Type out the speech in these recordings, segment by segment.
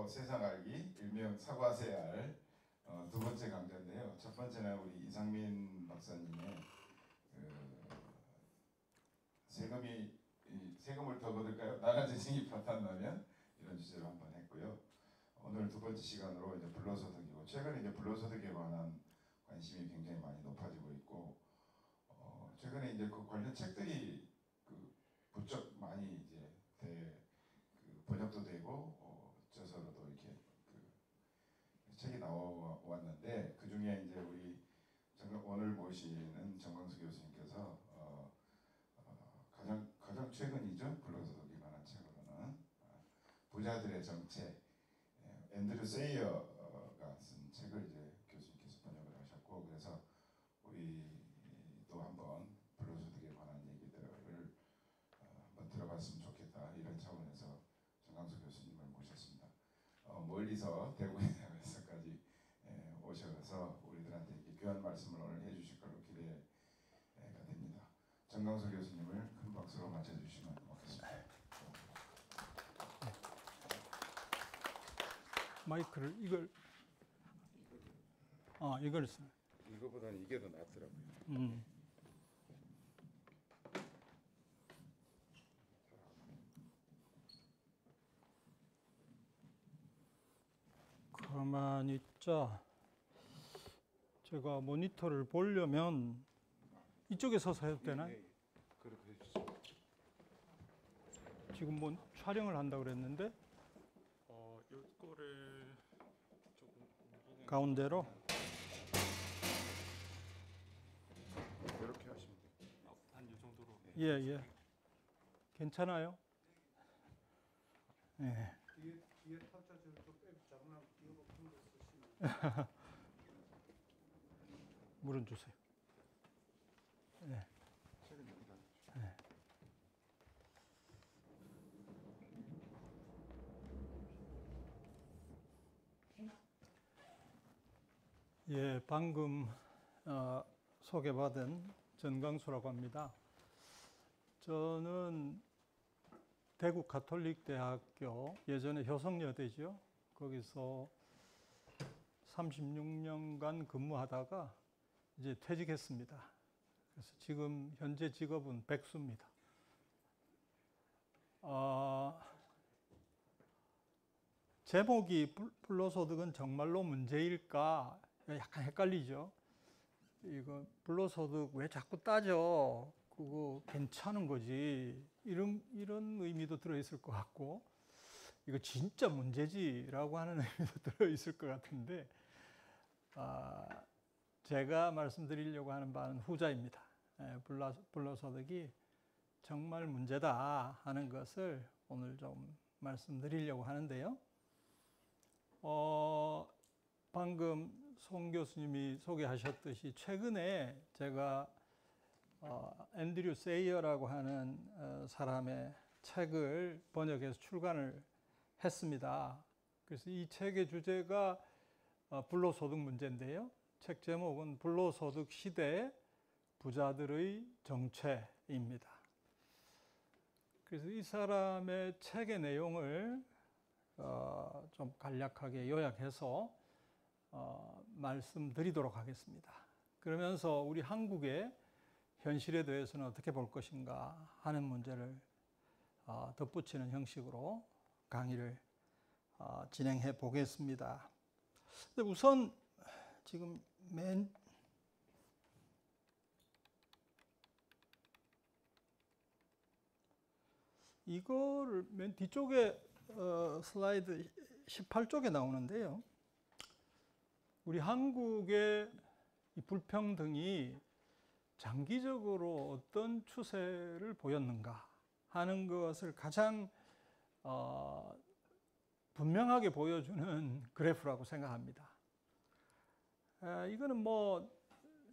세상 알기 일명 사과세알 두 번째 강좌인데요. 첫 번째는 우리 이상민 박사님의 세금을 더 거둘까요? 나라 재생이 파탄나면 이런 주제로 한번 했고요. 오늘 두 번째 시간으로 이제 불로소득이고 최근에 이제 불로소득에 관한 관심이 굉장히 많이 높아지고 있고 최근에 이제 그 관련 책들이 부쩍 많이 이제 번역도 되고 저서로도 이렇게 책이 나왔는데 그 중에 이제 우리 오늘 모시는 정광수 교수님께서 가장 최근이죠. 불로소득에 관한 책으로는 부자들의 정체 앤드류 세이어가 쓴 책을 이제 교수님께서 번역을 하셨고 그래서 우리도 한번 불로소득에 관한 얘기들을 한번 들어봤으면 좋겠다 이런 차원에서 정광수 교수님을 모셨습니다. 멀리서 대구에서까지 오셔서 우리들한테 이렇게 귀한 말씀을 오늘 해주실 걸로 기대가 됩니다. 정광수 교수님을 큰 박수로 맞춰주시면 고맙겠습니다. 마이크를 이걸 써. 이거보다는 이게 더 낫더라고요. 가만히 있자. 제가 모니터를 보려면 이쪽에 서서 해도 되나요? 네, 그렇게 해주시죠. 지금 뭐 촬영을 한다고 그랬는데 요거를 조금 가운데로 이렇게 하시면 돼요. 한 이 정도로. 예. 괜찮아요? 예. 뒤에 탑자를 좀 빼고 작은 이거 같은 거 쓰시면 물은 주세요. 예. 책은 여기다. 예. 예, 방금 소개받은 전광수라고 합니다. 저는 대구 가톨릭대학교 예전에 효성여대죠. 거기서 36년간 근무하다가 이제 퇴직했습니다. 그래서 지금 현재 직업은 백수입니다. 제목이 불로소득은 정말로 문제일까? 약간 헷갈리죠. 이거 불로소득 왜 자꾸 따져? 그거 괜찮은 거지. 이런 의미도 들어있을 것 같고, 이거 진짜 문제지라고 하는 의미도 들어있을 것 같은데, 제가 말씀드리려고 하는 바는 후자입니다. 불로소득이 정말 문제다 하는 것을 오늘 좀 말씀드리려고 하는데요. 방금 송 교수님이 소개하셨듯이 최근에 제가 앤드류 세이어라고 하는 사람의 책을 번역해서 출간을 했습니다. 그래서 이 책의 주제가 불로소득 문제인데요. 책 제목은 불로소득 시대 부자들의 정체입니다. 그래서 이 사람의 책의 내용을 좀 간략하게 요약해서 말씀드리도록 하겠습니다. 그러면서 우리 한국의 현실에 대해서는 어떻게 볼 것인가 하는 문제를 덧붙이는 형식으로 강의를 진행해 보겠습니다. 근데 우선 지금 이거를 맨 뒤쪽에 슬라이드 18쪽에 나오는데요. 우리 한국의 이 불평등이 장기적으로 어떤 추세를 보였는가 하는 것을 가장 분명하게 보여주는 그래프라고 생각합니다. 이거는 뭐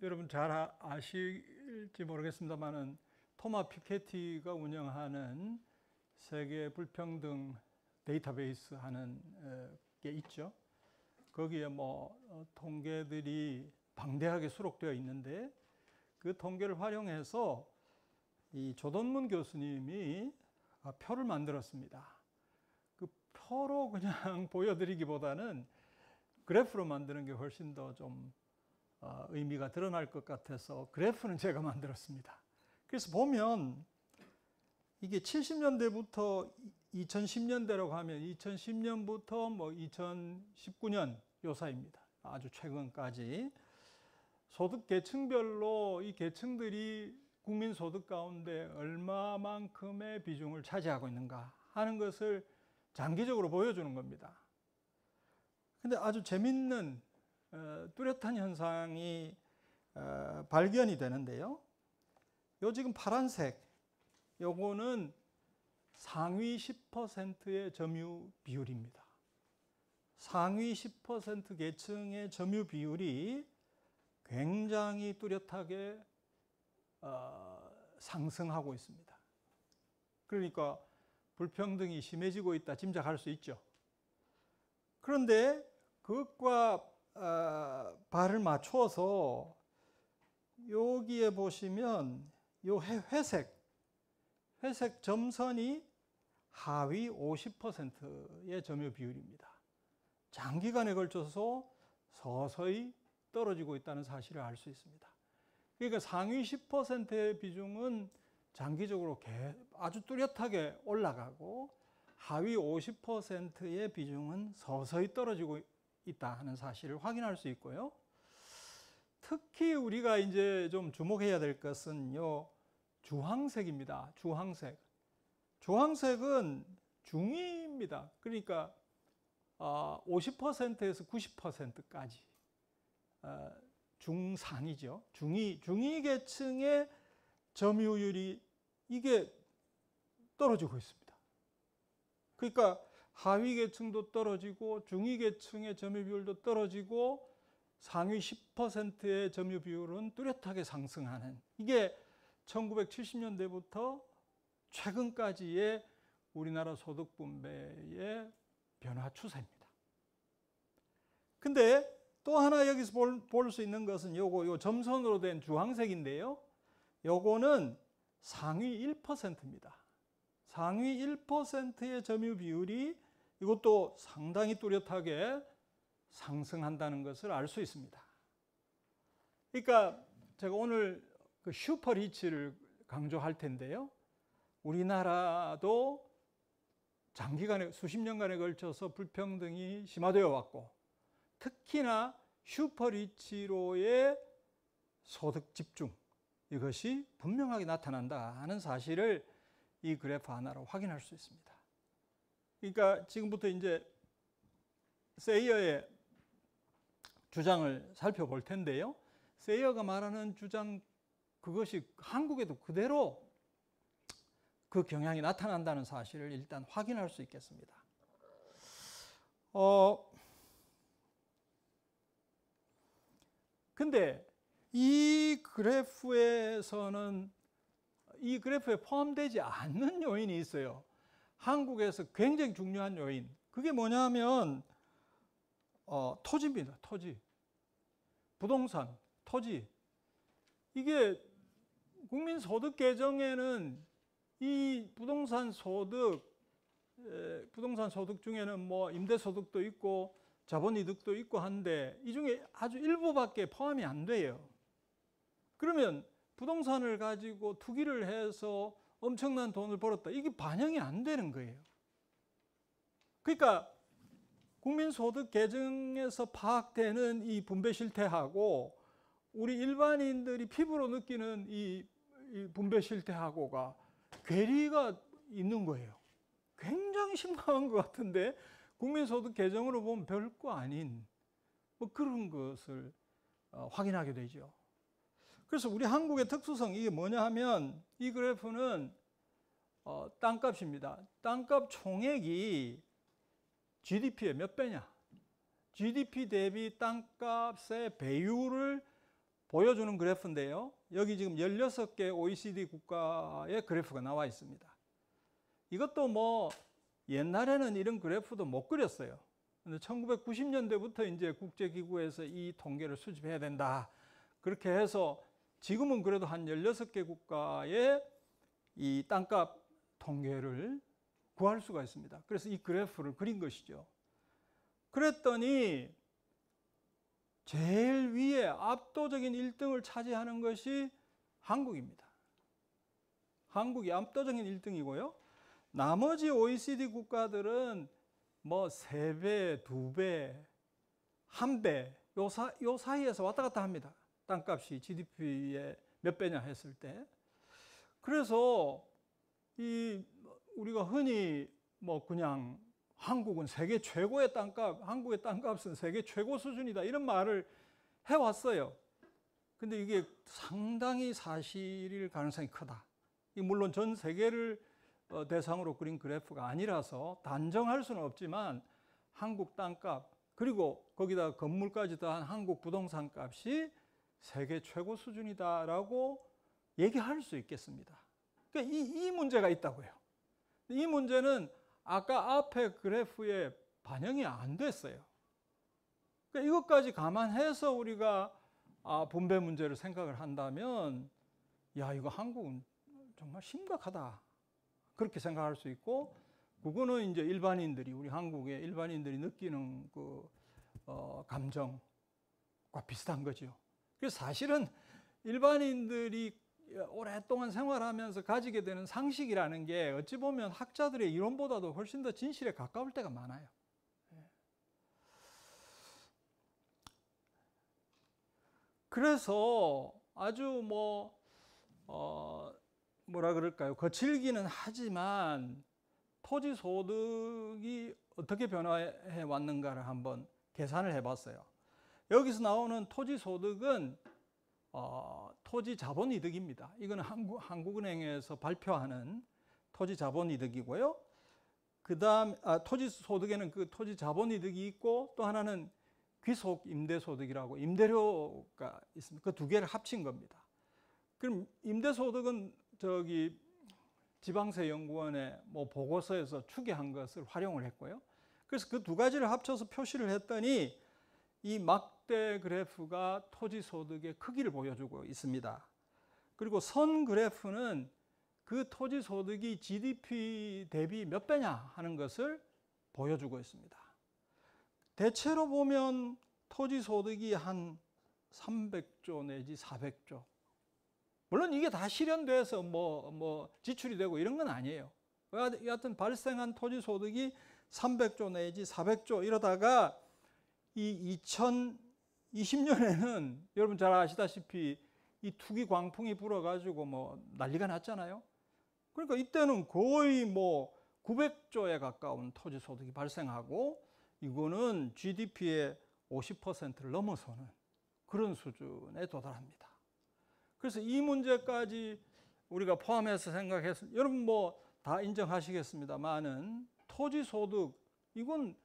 여러분 잘 아실지 모르겠습니다만은 토마 피케티가 운영하는 세계 불평등 데이터베이스 하는 게 있죠. 거기에 뭐 통계들이 방대하게 수록되어 있는데 그 통계를 활용해서 이 조던문 교수님이 표를 만들었습니다. 그 표로 그냥 보여드리기보다는 그래프로 만드는 게 훨씬 더 좀 의미가 드러날 것 같아서 그래프는 제가 만들었습니다. 그래서 보면 이게 70년대부터 2010년대라고 하면 2010년부터 뭐 2019년 요 사이입니다. 아주 최근까지 소득 계층별로 이 계층들이 국민 소득 가운데 얼마만큼의 비중을 차지하고 있는가 하는 것을 장기적으로 보여주는 겁니다. 근데 아주 재밌는 뚜렷한 현상이 발견이 되는데요. 요 지금 파란색 요거는 상위 10%의 점유 비율입니다. 상위 10% 계층의 점유 비율이 굉장히 뚜렷하게 상승하고 있습니다. 그러니까 불평등이 심해지고 있다 짐작할 수 있죠. 그런데 그것과 발을 맞춰서 여기에 보시면 요 회색 점선이 하위 50%의 점유 비율입니다. 장기간에 걸쳐서 서서히 떨어지고 있다는 사실을 알 수 있습니다. 그러니까 상위 10%의 비중은 장기적으로 아주 뚜렷하게 올라가고 하위 50%의 비중은 서서히 떨어지고 있다 하는 사실을 확인할 수 있고요. 특히 우리가 이제 좀 주목해야 될 것은 요 주황색입니다. 주황색은 중위입니다. 그러니까 50%에서 90%까지 중상이죠. 중위 계층의 점유율이 이게 떨어지고 있습니다. 그러니까 하위 계층도 떨어지고 중위 계층의 점유 비율도 떨어지고 상위 10%의 점유 비율은 뚜렷하게 상승하는, 이게 1970년대부터 최근까지의 우리나라 소득 분배의 변화 추세입니다. 근데 또 하나 여기서 볼 수 있는 것은 요 점선으로 된 주황색인데요. 요거는 상위 1%입니다. 상위 1%의 점유 비율이 이것도 상당히 뚜렷하게 상승한다는 것을 알 수 있습니다. 그러니까 제가 오늘 그 슈퍼리치를 강조할 텐데요. 우리나라도 장기간에 수십 년간에 걸쳐서 불평등이 심화되어 왔고, 특히나 슈퍼리치로의 소득 집중, 이것이 분명하게 나타난다 하는 사실을 이 그래프 하나로 확인할 수 있습니다. 그러니까 지금부터 이제 세이어의 주장을 살펴볼 텐데요. 세이어가 말하는 주장, 그것이 한국에도 그대로 그 경향이 나타난다는 사실을 일단 확인할 수 있겠습니다. 근데 이 그래프에 포함되지 않는 요인이 있어요. 한국에서 굉장히 중요한 요인. 그게 뭐냐면 토지입니다. 토지. 부동산, 토지. 이게 국민 소득 계정에는 이 부동산 소득 중에는 뭐 임대 소득도 있고 자본 이득도 있고 한데 이 중에 아주 일부밖에 포함이 안 돼요. 그러면 부동산을 가지고 투기를 해서 엄청난 돈을 벌었다, 이게 반영이 안 되는 거예요. 그러니까 국민소득 계정에서 파악되는 이 분배 실태하고 우리 일반인들이 피부로 느끼는 이 분배 실태하고가 괴리가 있는 거예요. 굉장히 심각한 것 같은데 국민소득 계정으로 보면 별거 아닌 뭐 그런 것을 확인하게 되죠. 그래서 우리 한국의 특수성, 이게 뭐냐 하면 이 그래프는 땅값입니다. 땅값 총액이 GDP의 몇 배냐? GDP 대비 땅값의 배율을 보여주는 그래프인데요. 여기 지금 16개 OECD 국가의 그래프가 나와 있습니다. 이것도 뭐 옛날에는 이런 그래프도 못 그렸어요. 근데 1990년대부터 이제 국제기구에서 이 통계를 수집해야 된다, 그렇게 해서 지금은 그래도 한 16개 국가의 이 땅값 통계를 구할 수가 있습니다. 그래서 이 그래프를 그린 것이죠. 그랬더니 제일 위에 압도적인 1등을 차지하는 것이 한국입니다. 한국이 압도적인 1등이고요. 나머지 OECD 국가들은 뭐 3배, 2배, 1배 요 사이에서 왔다 갔다 합니다. 땅값이 GDP의 몇 배냐 했을 때. 그래서 우리가 흔히 뭐 그냥 한국은 세계 최고의 땅값, 한국의 땅값은 세계 최고 수준이다 이런 말을 해왔어요. 근데 이게 상당히 사실일 가능성이 크다. 물론 전 세계를 대상으로 그린 그래프가 아니라서 단정할 수는 없지만 한국 땅값 그리고 거기다 건물까지 더한 한국 부동산 값이 세계 최고 수준이다라고 얘기할 수 있겠습니다. 그러니까 이 문제가 있다고요. 이 문제는 아까 앞에 그래프에 반영이 안 됐어요. 그러니까 이것까지 감안해서 우리가 분배 문제를 생각을 한다면 야 이거 한국은 정말 심각하다 그렇게 생각할 수 있고 그거는 이제 일반인들이 우리 한국의 일반인들이 느끼는 그 감정과 비슷한 거죠. 그래서 사실은 일반인들이 오랫동안 생활하면서 가지게 되는 상식이라는 게 어찌 보면 학자들의 이론보다도 훨씬 더 진실에 가까울 때가 많아요. 그래서 아주 뭐라 그럴까요? 거칠기는 하지만 토지 소득이 어떻게 변화해 왔는가를 한번 계산을 해봤어요. 여기서 나오는 토지 소득은 토지 자본 이득입니다. 이거는 한국은행에서 발표하는 토지 자본 이득이고요. 그다음 토지 소득에는 그 토지 자본 이득이 있고 또 하나는 귀속 임대 소득이라고 임대료가 있습니다. 그 두 개를 합친 겁니다. 그럼 임대 소득은 저기 지방세 연구원의 뭐 보고서에서 추계한 것을 활용을 했고요. 그래서 그 두 가지를 합쳐서 표시를 했더니 이 막대 그래프가 토지 소득의 크기를 보여주고 있습니다. 그리고 선 그래프는 그 토지 소득이 GDP 대비 몇 배냐 하는 것을 보여주고 있습니다. 대체로 보면 토지 소득이 한 300조 내지 400조. 물론 이게 다 실현돼서 뭐 지출이 되고 이런 건 아니에요. 여하튼 발생한 토지 소득이 300조 내지 400조 이러다가 이 2020년에는 여러분 잘 아시다시피 이 투기 광풍이 불어가지고 뭐 난리가 났잖아요. 그러니까 이때는 거의 뭐 900조에 가까운 토지 소득이 발생하고 이거는 GDP의 50%를 넘어서는 그런 수준에 도달합니다. 그래서 이 문제까지 우리가 포함해서 생각해서 여러분 뭐 다 인정하시겠습니다만은 토지 소득 이건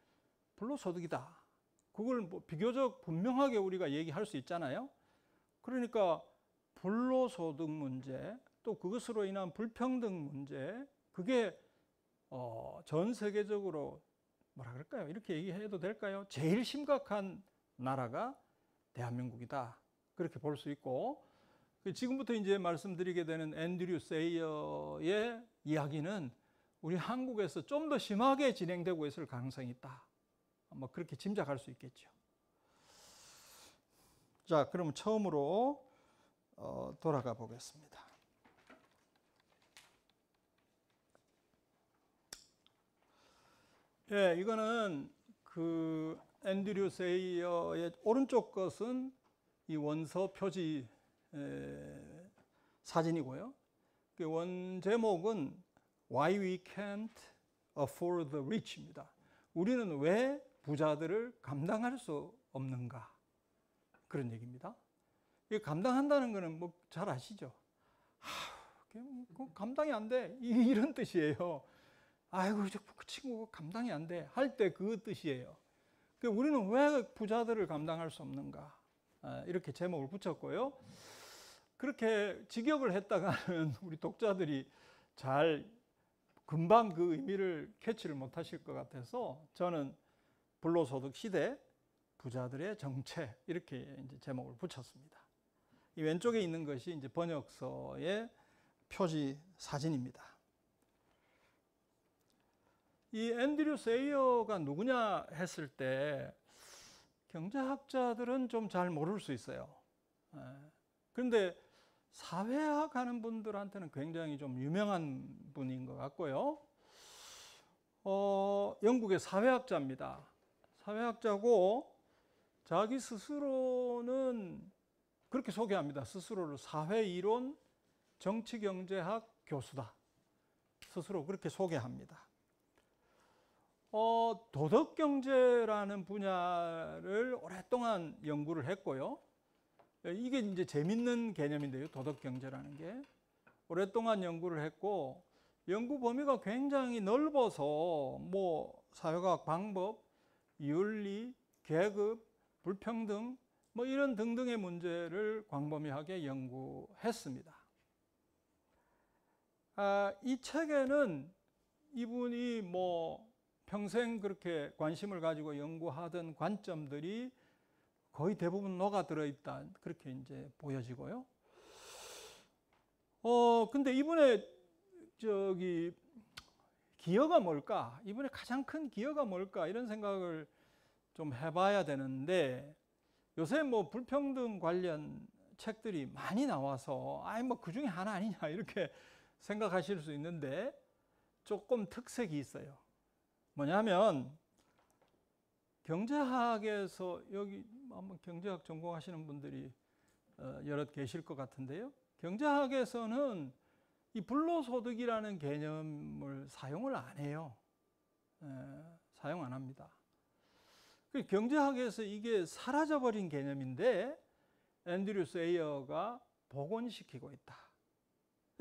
불로소득이다. 그걸 뭐 비교적 분명하게 우리가 얘기할 수 있잖아요. 그러니까 불로소득 문제 또 그것으로 인한 불평등 문제 그게 전 세계적으로 뭐라 그럴까요? 이렇게 얘기해도 될까요? 제일 심각한 나라가 대한민국이다. 그렇게 볼 수 있고 지금부터 이제 말씀드리게 되는 앤드류 세이어의 이야기는 우리 한국에서 좀 더 심하게 진행되고 있을 가능성이 있다. 뭐 그렇게 짐작할 수 있겠죠. 자, 그럼 처음으로 돌아가 보겠습니다. 예, 이거는 그 앤드류 세이어의 오른쪽 것은 이 원서 표지 사진이고요. 그 원 제목은 Why We Can't Afford the Rich입니다. 우리는 왜 부자들을 감당할 수 없는가? 그런 얘기입니다. 이 감당한다는 것은 뭐 잘 아시죠? 감당이 안 돼. 이런 뜻이에요. 아이고, 그 친구 감당이 안 돼. 할 때 그 뜻이에요. 우리는 왜 부자들을 감당할 수 없는가? 이렇게 제목을 붙였고요. 그렇게 직역을 했다가는 우리 독자들이 잘 금방 그 의미를 캐치를 못하실 것 같아서 저는 불로소득 시대 부자들의 정체 이렇게 이제 제목을 붙였습니다. 이 왼쪽에 있는 것이 이제 번역서의 표지 사진입니다. 이 앤드류 세이어가 누구냐 했을 때 경제학자들은 좀 잘 모를 수 있어요. 그런데 사회학 하는 분들한테는 굉장히 좀 유명한 분인 것 같고요. 영국의 사회학자입니다. 사회학자고 자기 스스로는 그렇게 소개합니다. 스스로를 사회이론 정치경제학 교수다. 스스로 그렇게 소개합니다. 도덕경제라는 분야를 오랫동안 연구를 했고요. 이게 이제 재밌는 개념인데요. 도덕경제라는 게. 오랫동안 연구를 했고, 연구 범위가 굉장히 넓어서 뭐 사회과학 방법, 윤리, 계급, 불평등 뭐 이런 등등의 문제를 광범위하게 연구했습니다. 이 책에는 이분이 뭐 평생 그렇게 관심을 가지고 연구하던 관점들이 거의 대부분 녹아들어 있다. 그렇게 이제 보여지고요. 근데 이분의 기여가 뭘까? 이분의 가장 큰 기여가 뭘까? 이런 생각을 좀 해봐야 되는데, 요새 뭐 불평등 관련 책들이 많이 나와서 뭐 그 중에 하나 아니냐 이렇게 생각하실 수 있는데 조금 특색이 있어요. 뭐냐면 경제학에서, 여기 한번 경제학 전공하시는 분들이 여럿 계실 것 같은데요. 경제학에서는 이 불로소득이라는 개념을 사용을 안 해요. 사용 안 합니다. 경제학에서 이게 사라져버린 개념인데 앤드류 세이어가 복원시키고 있다.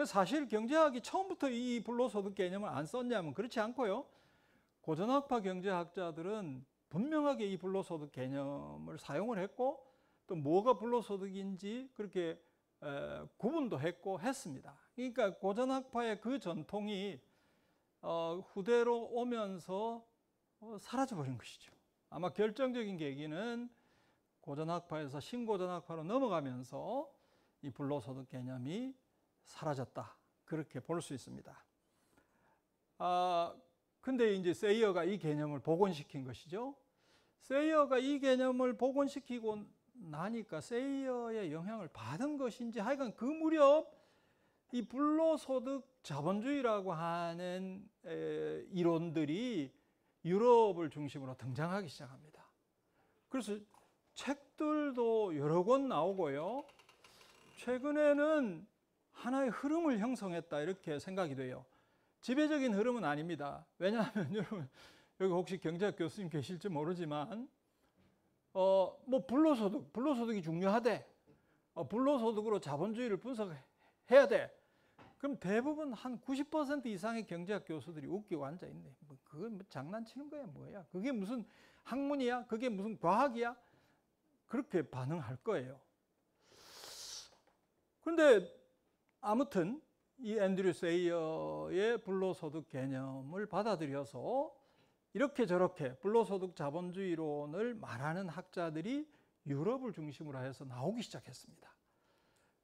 사실 경제학이 처음부터 이 불로소득 개념을 안 썼냐면 그렇지 않고요. 고전학파 경제학자들은 분명하게 이 불로소득 개념을 사용을 했고, 또 뭐가 불로소득인지 그렇게 구분도 했고 했습니다. 그러니까 고전학파의 그 전통이 후대로 오면서 사라져버린 것이죠. 아마 결정적인 계기는 고전학파에서 신고전학파로 넘어가면서 이 불로소득 개념이 사라졌다. 그렇게 볼 수 있습니다. 근데 이제 세이어가 이 개념을 복원시킨 것이죠. 세이어가 이 개념을 복원시키고 나니까 세이어의 영향을 받은 것인지 하여간 그 무렵 이 불로소득 자본주의라고 하는 이론들이 유럽을 중심으로 등장하기 시작합니다. 그래서 책들도 여러 권 나오고요. 최근에는 하나의 흐름을 형성했다 이렇게 생각이 돼요. 지배적인 흐름은 아닙니다. 왜냐하면 여러분 여기 혹시 경제학 교수님 계실지 모르지만 뭐 불로소득이 중요하대. 불로소득으로 자본주의를 분석해야 돼. 그럼 대부분 한 90% 이상의 경제학 교수들이 웃기고 앉아 있네. 그건 뭐 장난치는 거야, 뭐야? 그게 무슨 학문이야? 그게 무슨 과학이야? 그렇게 반응할 거예요. 그런데 아무튼 이 앤드류 세이어의 불로소득 개념을 받아들여서 이렇게 저렇게 불로소득 자본주의론을 말하는 학자들이 유럽을 중심으로 해서 나오기 시작했습니다.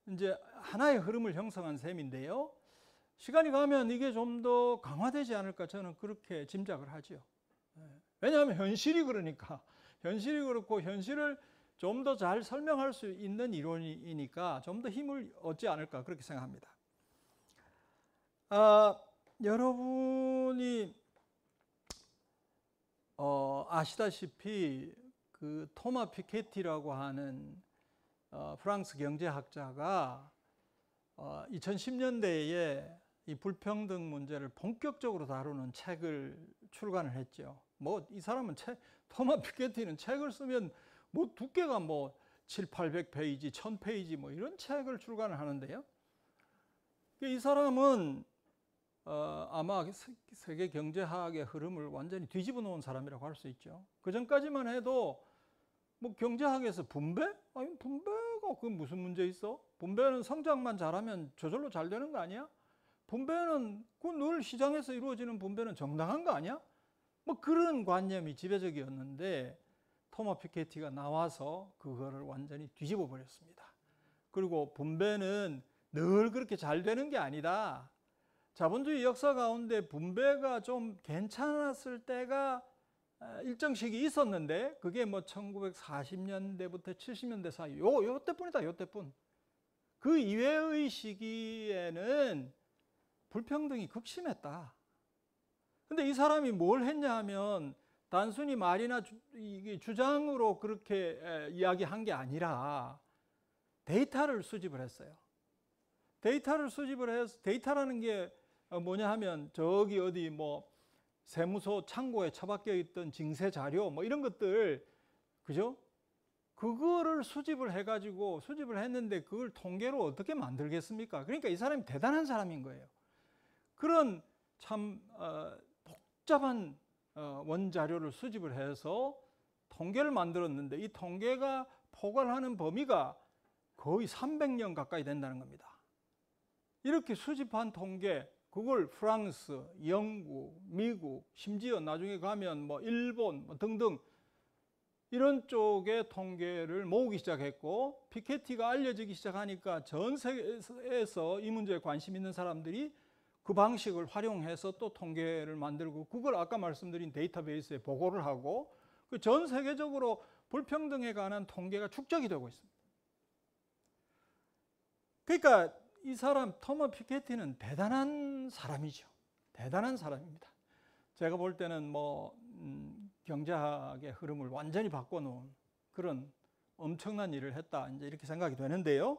이제 하나의 흐름을 형성한 셈인데요. 시간이 가면 이게 좀 더 강화되지 않을까 저는 그렇게 짐작을 하죠. 왜냐하면 현실이 그러니까. 현실이 그렇고 현실을 좀 더 잘 설명할 수 있는 이론이니까 좀 더 힘을 얻지 않을까 그렇게 생각합니다. 여러분이 아시다시피 그 토마 피케티라고 하는 프랑스 경제학자가 2010년대에 이 불평등 문제를 본격적으로 다루는 책을 출간을 했죠. 뭐 이 사람은 토마 피케티는 책을 쓰면 뭐 두께가 뭐 700~800페이지, 1000페이지 뭐 이런 책을 출간을 하는데요. 이 사람은 아마 세계 경제학의 흐름을 완전히 뒤집어 놓은 사람이라고 할 수 있죠. 그 전까지만 해도 뭐 경제학에서 분배? 아니 분배가 그 무슨 문제 있어? 분배는 성장만 잘하면 저절로 잘 되는 거 아니야? 분배는 그 늘 시장에서 이루어지는 분배는 정당한 거 아니야? 뭐 그런 관념이 지배적이었는데 토마 피케티가 나와서 그거를 완전히 뒤집어 버렸습니다. 그리고 분배는 늘 그렇게 잘 되는 게 아니다. 자본주의 역사 가운데 분배가 좀 괜찮았을 때가 일정 시기 있었는데 그게 뭐 1940년대부터 70년대 사이 요 때뿐이다. 요 때뿐. 그 이외의 시기에는 불평등이 극심했다. 근데 이 사람이 뭘 했냐 하면 단순히 말이나 주장으로 그렇게 이야기한 게 아니라 데이터를 수집을 했어요. 데이터를 수집을 해서 데이터라는 게 뭐냐 하면 저기 어디 뭐 세무서 창고에 처박혀 있던 징세 자료 뭐 이런 것들 그죠? 그거를 수집을 해가지고 수집을 했는데 그걸 통계로 어떻게 만들겠습니까? 그러니까 이 사람이 대단한 사람인 거예요. 그런 참 복잡한 원자료를 수집을 해서 통계를 만들었는데 이 통계가 포괄하는 범위가 거의 300년 가까이 된다는 겁니다. 이렇게 수집한 통계, 그걸 프랑스, 영국, 미국, 심지어 나중에 가면 뭐 일본 뭐 등등 이런 쪽의 통계를 모으기 시작했고 피케티가 알려지기 시작하니까 전 세계에서 이 문제에 관심 있는 사람들이 그 방식을 활용해서 또 통계를 만들고 그걸 아까 말씀드린 데이터베이스에 보고를 하고 그 전 세계적으로 불평등에 관한 통계가 축적이 되고 있습니다. 그러니까 이 사람 토마 피케티는 대단한 사람이죠. 대단한 사람입니다. 제가 볼 때는 뭐 경제학의 흐름을 완전히 바꿔놓은 그런 엄청난 일을 했다 이제 이렇게 생각이 되는데요.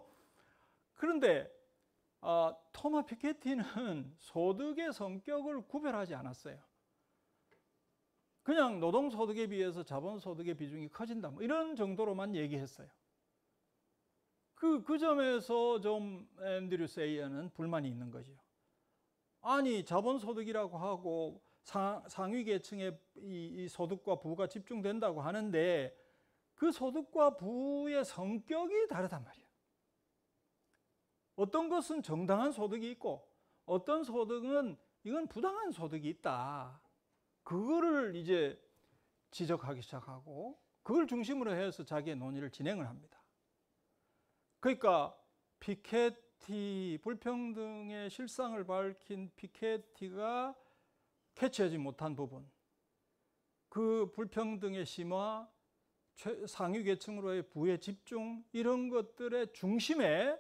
그런데 토마 피케티는 소득의 성격을 구별하지 않았어요. 그냥 노동소득에 비해서 자본소득의 비중이 커진다 뭐 이런 정도로만 얘기했어요. 그 점에서 좀 앤드류 세이어는 불만이 있는 거죠. 아니 자본소득이라고 하고 상위 계층의 이 소득과 부가 집중된다고 하는데 그 소득과 부의 성격이 다르단 말이에요. 어떤 것은 정당한 소득이 있고 어떤 소득은 이건 부당한 소득이 있다. 그거를 이제 지적하기 시작하고 그걸 중심으로 해서 자기의 논의를 진행을 합니다. 그러니까 피케티 불평등의 실상을 밝힌 피케티가 캐치하지 못한 부분, 그 불평등의 심화, 상위 계층으로의 부의 집중 이런 것들의 중심에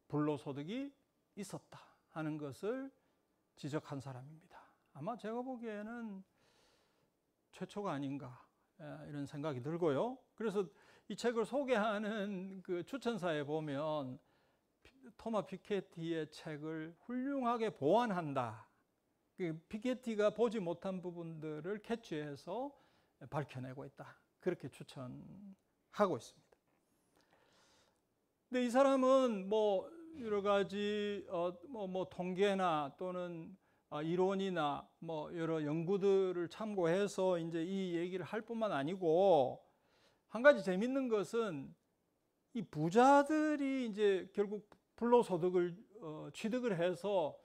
불로소득이 있었다 하는 것을 지적한 사람입니다. 아마 제가 보기에는 최초가 아닌가 이런 생각이 들고요. 그래서 이 책을 소개하는 그 추천사에 보면 토마 피케티의 책을 훌륭하게 보완한다. 피케티가 보지 못한 부분들을 캐치해서 밝혀내고 있다. 그렇게 추천하고 있습니다. 근데 이 사람은 뭐 여러 가지 뭐 통계나 또는 이론이나 뭐 여러 연구들을 참고해서 이제 이 얘기를 할 뿐만 아니고 한 가지 재밌는 것은 이 부자들이 이제 결국 불로소득을 취득을 해서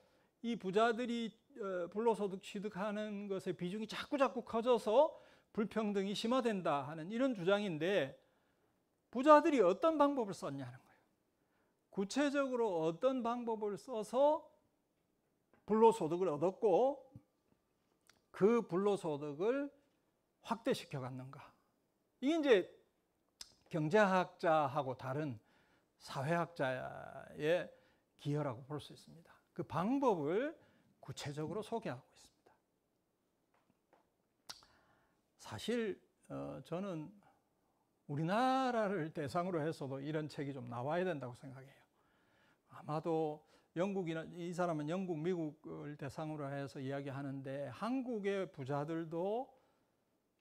이 부자들이 불로소득 취득하는 것의 비중이 자꾸 커져서 불평등이 심화된다 하는 이런 주장인데 부자들이 어떤 방법을 썼냐는 거예요. 구체적으로 어떤 방법을 써서 불로소득을 얻었고 그 불로소득을 확대시켜 갔는가. 이게 이제 경제학자하고 다른 사회학자의 기여라고 볼 수 있습니다. 그 방법을 구체적으로 소개하고 있습니다. 사실 저는 우리나라를 대상으로 해서도 이런 책이 좀 나와야 된다고 생각해요. 아마도 영국이나 이 사람은 영국, 미국을 대상으로 해서 이야기하는데 한국의 부자들도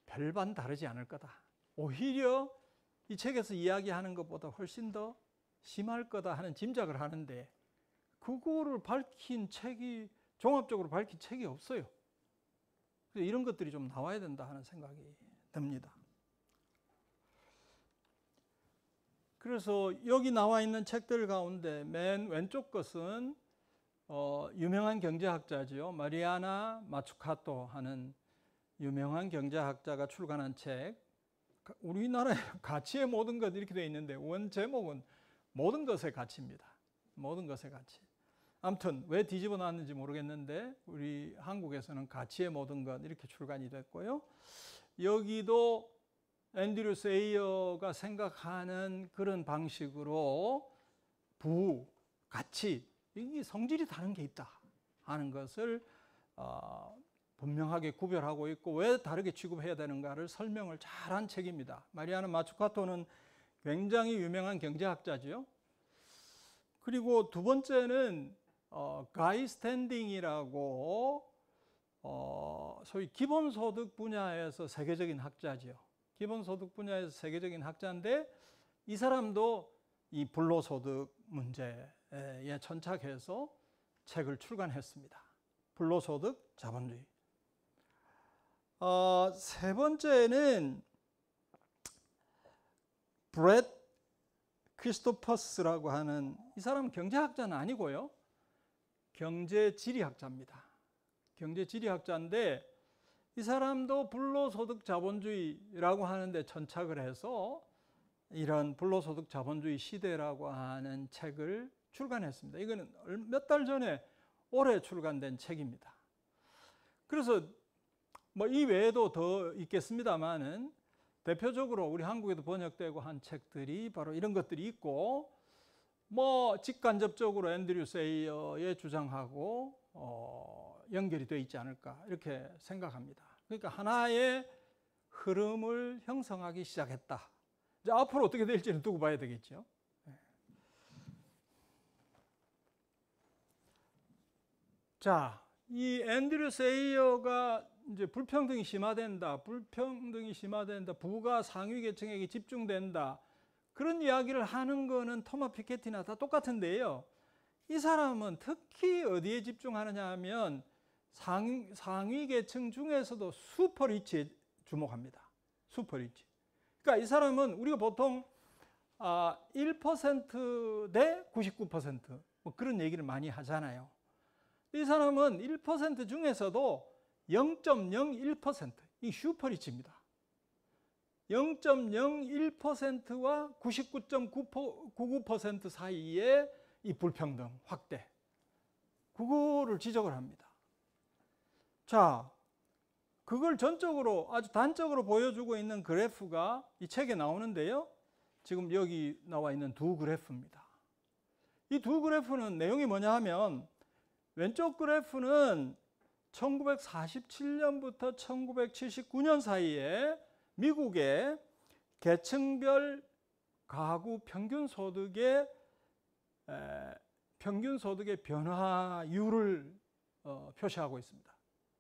별반 다르지 않을 거다. 오히려 이 책에서 이야기하는 것보다 훨씬 더 심할 거다 하는 짐작을 하는데 그거를 밝힌 책이 종합적으로 밝힌 책이 없어요. 그래서 이런 것들이 좀 나와야 된다 하는 생각이 듭니다. 그래서 여기 나와 있는 책들 가운데 맨 왼쪽 것은 유명한 경제학자죠. 마리아나 마츠카토 하는 유명한 경제학자가 출간한 책. 우리나라의 가치의 모든 것 이렇게 되어 있는데 원 제목은 모든 것의 가치입니다. 모든 것의 가치. 아무튼 왜 뒤집어 놨는지 모르겠는데 우리 한국에서는 가치의 모든 것 이렇게 출간이 됐고요. 여기도 앤드류 세이어가 생각하는 그런 방식으로 부, 가치, 이 성질이 다른 게 있다 하는 것을 분명하게 구별하고 있고 왜 다르게 취급해야 되는가를 설명을 잘한 책입니다. 마리아나 마츠카토는 굉장히 유명한 경제학자죠. 그리고 두 번째는 가이 스탠딩이라고 소위 기본소득 분야에서 세계적인 학자죠. 기본소득 분야에서 세계적인 학자인데 이 사람도 이 불로소득 문제에 천착해서 책을 출간했습니다. 불로소득 자본주의. 세 번째는 브렛 크리스토퍼스라고 하는 이 사람은 경제학자는 아니고요. 경제지리학자입니다. 경제지리학자인데 이 사람도 불로소득 자본주의라고 하는데 천착을 해서 이런 불로소득 자본주의 시대라고 하는 책을 출간했습니다. 이거는 몇 달 전에 올해 출간된 책입니다. 그래서 뭐 이 외에도 더 있겠습니다만은 대표적으로 우리 한국에도 번역되고 한 책들이 바로 이런 것들이 있고 뭐 직간접적으로 앤드류 세이어의 주장하고 연결이 되어 있지 않을까 이렇게 생각합니다. 그러니까 하나의 흐름을 형성하기 시작했다. 이제 앞으로 어떻게 될지는 두고 봐야 되겠죠. 자, 이 앤드류 세이어가 이제 불평등이 심화된다, 부가 상위 계층에게 집중된다. 그런 이야기를 하는 거는 토마 피케티나 다 똑같은데요. 이 사람은 특히 어디에 집중하느냐 하면 상위 계층 중에서도 슈퍼리치에 주목합니다. 슈퍼리치. 그러니까 이 사람은 우리가 보통 1% 대 99% 뭐 그런 얘기를 많이 하잖아요. 이 사람은 1% 중에서도 0.01%, 이 슈퍼리치입니다. 0.01%와 99.99% 사이에 이 불평등 확대, 그거를 지적을 합니다. 자, 그걸 전적으로 아주 단적으로 보여주고 있는 그래프가 이 책에 나오는데요. 지금 여기 나와 있는 두 그래프입니다. 이 두 그래프는 내용이 뭐냐 하면 왼쪽 그래프는 1947년부터 1979년 사이에 미국의 계층별 가구 평균 소득의 변화율을 표시하고 있습니다.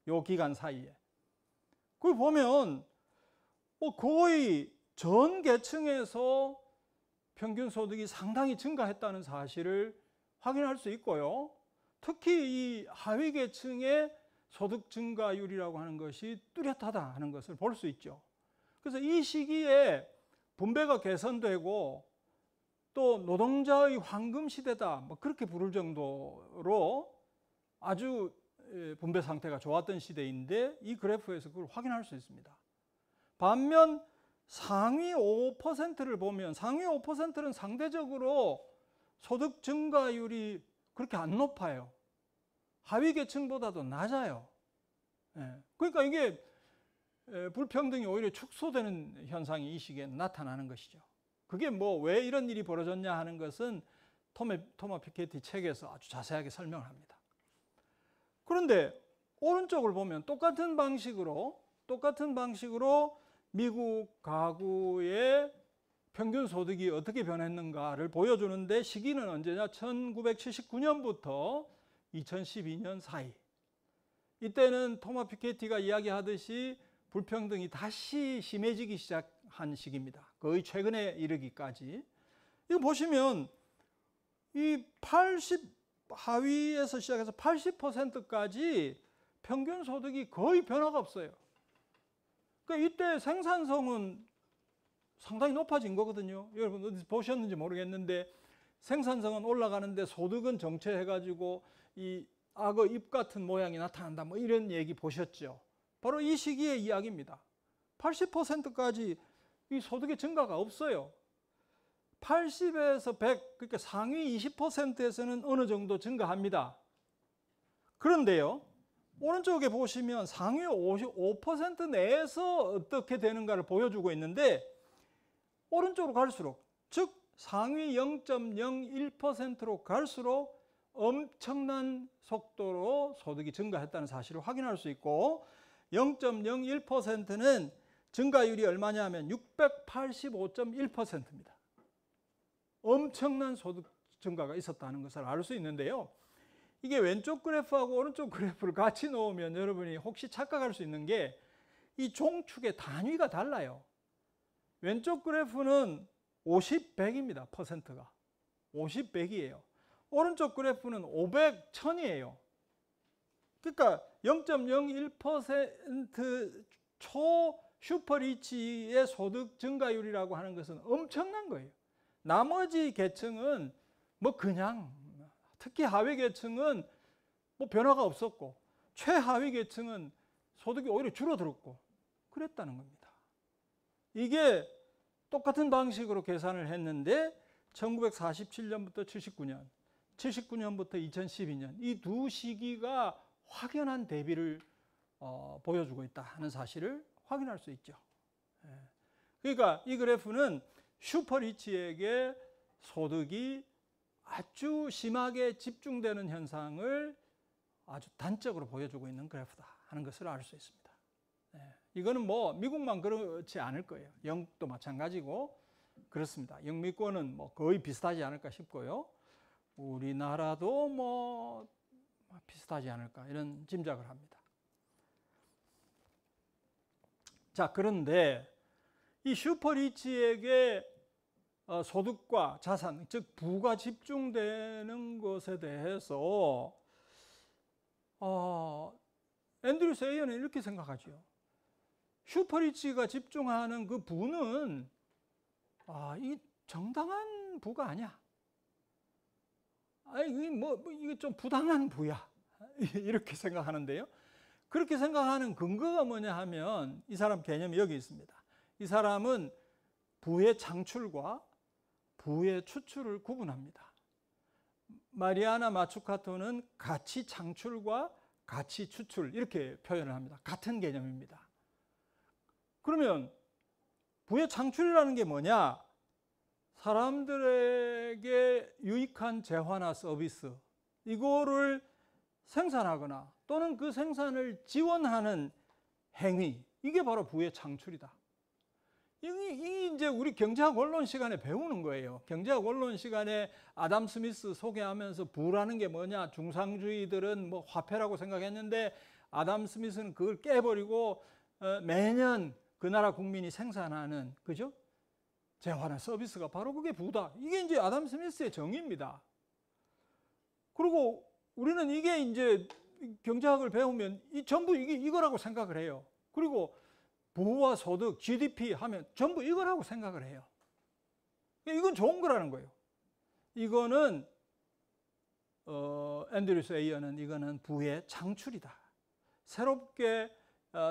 이 기간 사이에. 그걸 보면 거의 전 계층에서 평균 소득이 상당히 증가했다는 사실을 확인할 수 있고요. 특히 이 하위 계층의 소득 증가율이라고 하는 것이 뚜렷하다 하는 것을 볼 수 있죠. 그래서 이 시기에 분배가 개선되고 또 노동자의 황금 시대다 뭐 그렇게 부를 정도로 아주 분배 상태가 좋았던 시대인데 이 그래프에서 그걸 확인할 수 있습니다. 반면 상위 5%를 보면 상위 5%는 상대적으로 소득 증가율이 그렇게 안 높아요. 하위 계층보다도 낮아요. 그러니까 이게 불평등이 오히려 축소되는 현상이 이 시기에 나타나는 것이죠. 그게 뭐 왜 이런 일이 벌어졌냐 하는 것은 토마 피케티 책에서 아주 자세하게 설명을 합니다. 그런데 오른쪽을 보면 똑같은 방식으로 미국 가구의 평균 소득이 어떻게 변했는가를 보여주는데 시기는 언제냐? 1979년부터 2012년 사이. 이때는 토마 피케티가 이야기하듯이 불평등이 다시 심해지기 시작한 시기입니다. 거의 최근에 이르기까지. 이거 보시면 이 하위에서 시작해서 80%까지 평균 소득이 거의 변화가 없어요. 그러니까 이때 생산성은 상당히 높아진 거거든요. 여러분 어디서 보셨는지 모르겠는데 생산성은 올라가는데 소득은 정체해가지고 이 악어 입 같은 모양이 나타난다. 뭐 이런 얘기 보셨죠? 바로 이 시기의 이야기입니다. 80%까지 이 소득의 증가가 없어요. 80에서 100, 그러니까 상위 20%에서는 어느 정도 증가합니다. 그런데요, 오른쪽에 보시면 상위 55% 내에서 어떻게 되는가를 보여주고 있는데, 오른쪽으로 갈수록, 즉 상위 0.01%로 갈수록 엄청난 속도로 소득이 증가했다는 사실을 확인할 수 있고, 0.01%는 증가율이 얼마냐면 685.1%입니다. 엄청난 소득 증가가 있었다는 것을 알 수 있는데요. 이게 왼쪽 그래프하고 오른쪽 그래프를 같이 놓으면 여러분이 혹시 착각할 수 있는 게 이 종축의 단위가 달라요. 왼쪽 그래프는 50, 100입니다. 퍼센트가. 50, 100이에요. 오른쪽 그래프는 500, 1000이에요. 그러니까 0.01% 초 슈퍼리치의 소득 증가율이라고 하는 것은 엄청난 거예요. 나머지 계층은 뭐 그냥, 특히 하위 계층은 뭐 변화가 없었고, 최하위 계층은 소득이 오히려 줄어들었고 그랬다는 겁니다. 이게 똑같은 방식으로 계산을 했는데 1947년부터 79년, 79년부터 2012년 이 두 시기가 확연한 대비를 보여주고 있다 하는 사실을 확인할 수 있죠. 그러니까 이 그래프는 슈퍼리치에게 소득이 아주 심하게 집중되는 현상을 아주 단적으로 보여주고 있는 그래프다 하는 것을 알 수 있습니다. 이거는 뭐 미국만 그렇지 않을 거예요. 영국도 마찬가지고 그렇습니다. 영미권은 뭐 거의 비슷하지 않을까 싶고요. 우리나라도 뭐 비슷하지 않을까 이런 짐작을 합니다. 자, 그런데 이 슈퍼리치에게 소득과 자산, 즉 부가 집중되는 것에 대해서 앤드류 세이어는 이렇게 생각하죠. 슈퍼리치가 집중하는 그 부는 이 정당한 부가 아니야. 이게 좀 부당한 부야. 이렇게 생각하는데요. 그렇게 생각하는 근거가 뭐냐 하면 이 사람 개념이 여기 있습니다. 이 사람은 부의 창출과 부의 추출을 구분합니다. 마리아나 마츠카토는 가치 창출과 가치 추출 이렇게 표현을 합니다. 같은 개념입니다. 그러면 부의 창출이라는 게 뭐냐? 사람들에게 유익한 재화나 서비스 이거를 생산하거나 또는 그 생산을 지원하는 행위, 이게 바로 부의 창출이다. 이게 이제 우리 경제학 원론 시간에 배우는 거예요. 경제학 원론 시간에 아담 스미스 소개하면서 부라는 게 뭐냐? 중상주의들은 뭐 화폐라고 생각했는데 아담 스미스는 그걸 깨버리고 매년 그 나라 국민이 생산하는, 그죠? 재화나 서비스가 바로 그게 부다. 이게 이제 아담 스미스의 정의입니다. 그리고 우리는 이게 이제 경제학을 배우면 전부 이거라고 생각을 해요. 그리고 부와 소득, GDP 하면 전부 이거라고 생각을 해요. 이건 좋은 거라는 거예요. 이거는 앤드류 세이어는 이거는 부의 창출이다. 새롭게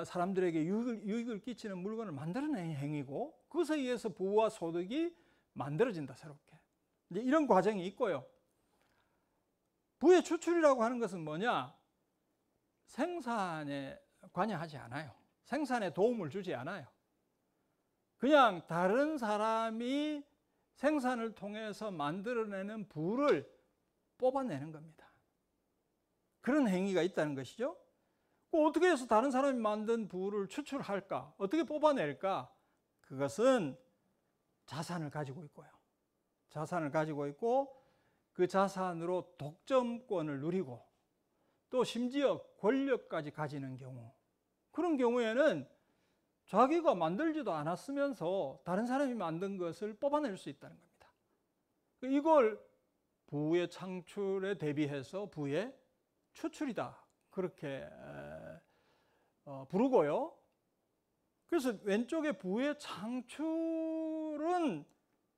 사람들에게 유익을 끼치는 물건을 만들어내는 행위고 그것에 의해서 부와 소득이 만들어진다, 새롭게. 이제 이런 과정이 있고요. 부의 추출이라고 하는 것은 뭐냐? 생산에 관여하지 않아요. 생산에 도움을 주지 않아요. 그냥 다른 사람이 생산을 통해서 만들어내는 부를 뽑아내는 겁니다. 그런 행위가 있다는 것이죠. 어떻게 해서 다른 사람이 만든 부를 추출할까? 어떻게 뽑아낼까? 그것은 자산을 가지고 있고요. 자산을 가지고 있고 그 자산으로 독점권을 누리고 또 심지어 권력까지 가지는 경우, 그런 경우에는 자기가 만들지도 않았으면서 다른 사람이 만든 것을 뽑아낼 수 있다는 겁니다. 이걸 부의 창출에 대비해서 부의 추출이다, 그렇게 부르고요. 그래서 왼쪽의 부의 창출은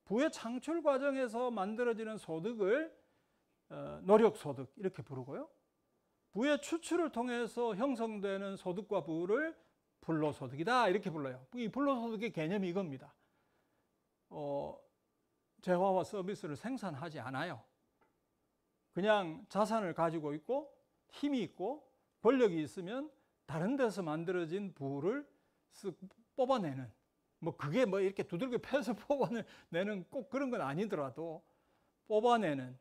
부의 창출 과정에서 만들어지는 소득을 노력소득 이렇게 부르고요. 부의 추출을 통해서 형성되는 소득과 부를 불로소득이다 이렇게 불러요. 이 불로소득의 개념이 이겁니다. 재화와 서비스를 생산하지 않아요. 그냥 자산을 가지고 있고 힘이 있고 권력이 있으면 다른 데서 만들어진 부를 쓱 뽑아내는, 뭐 그게 뭐 이렇게 두들겨 패서 뽑아내는 꼭 그런 건 아니더라도 뽑아내는,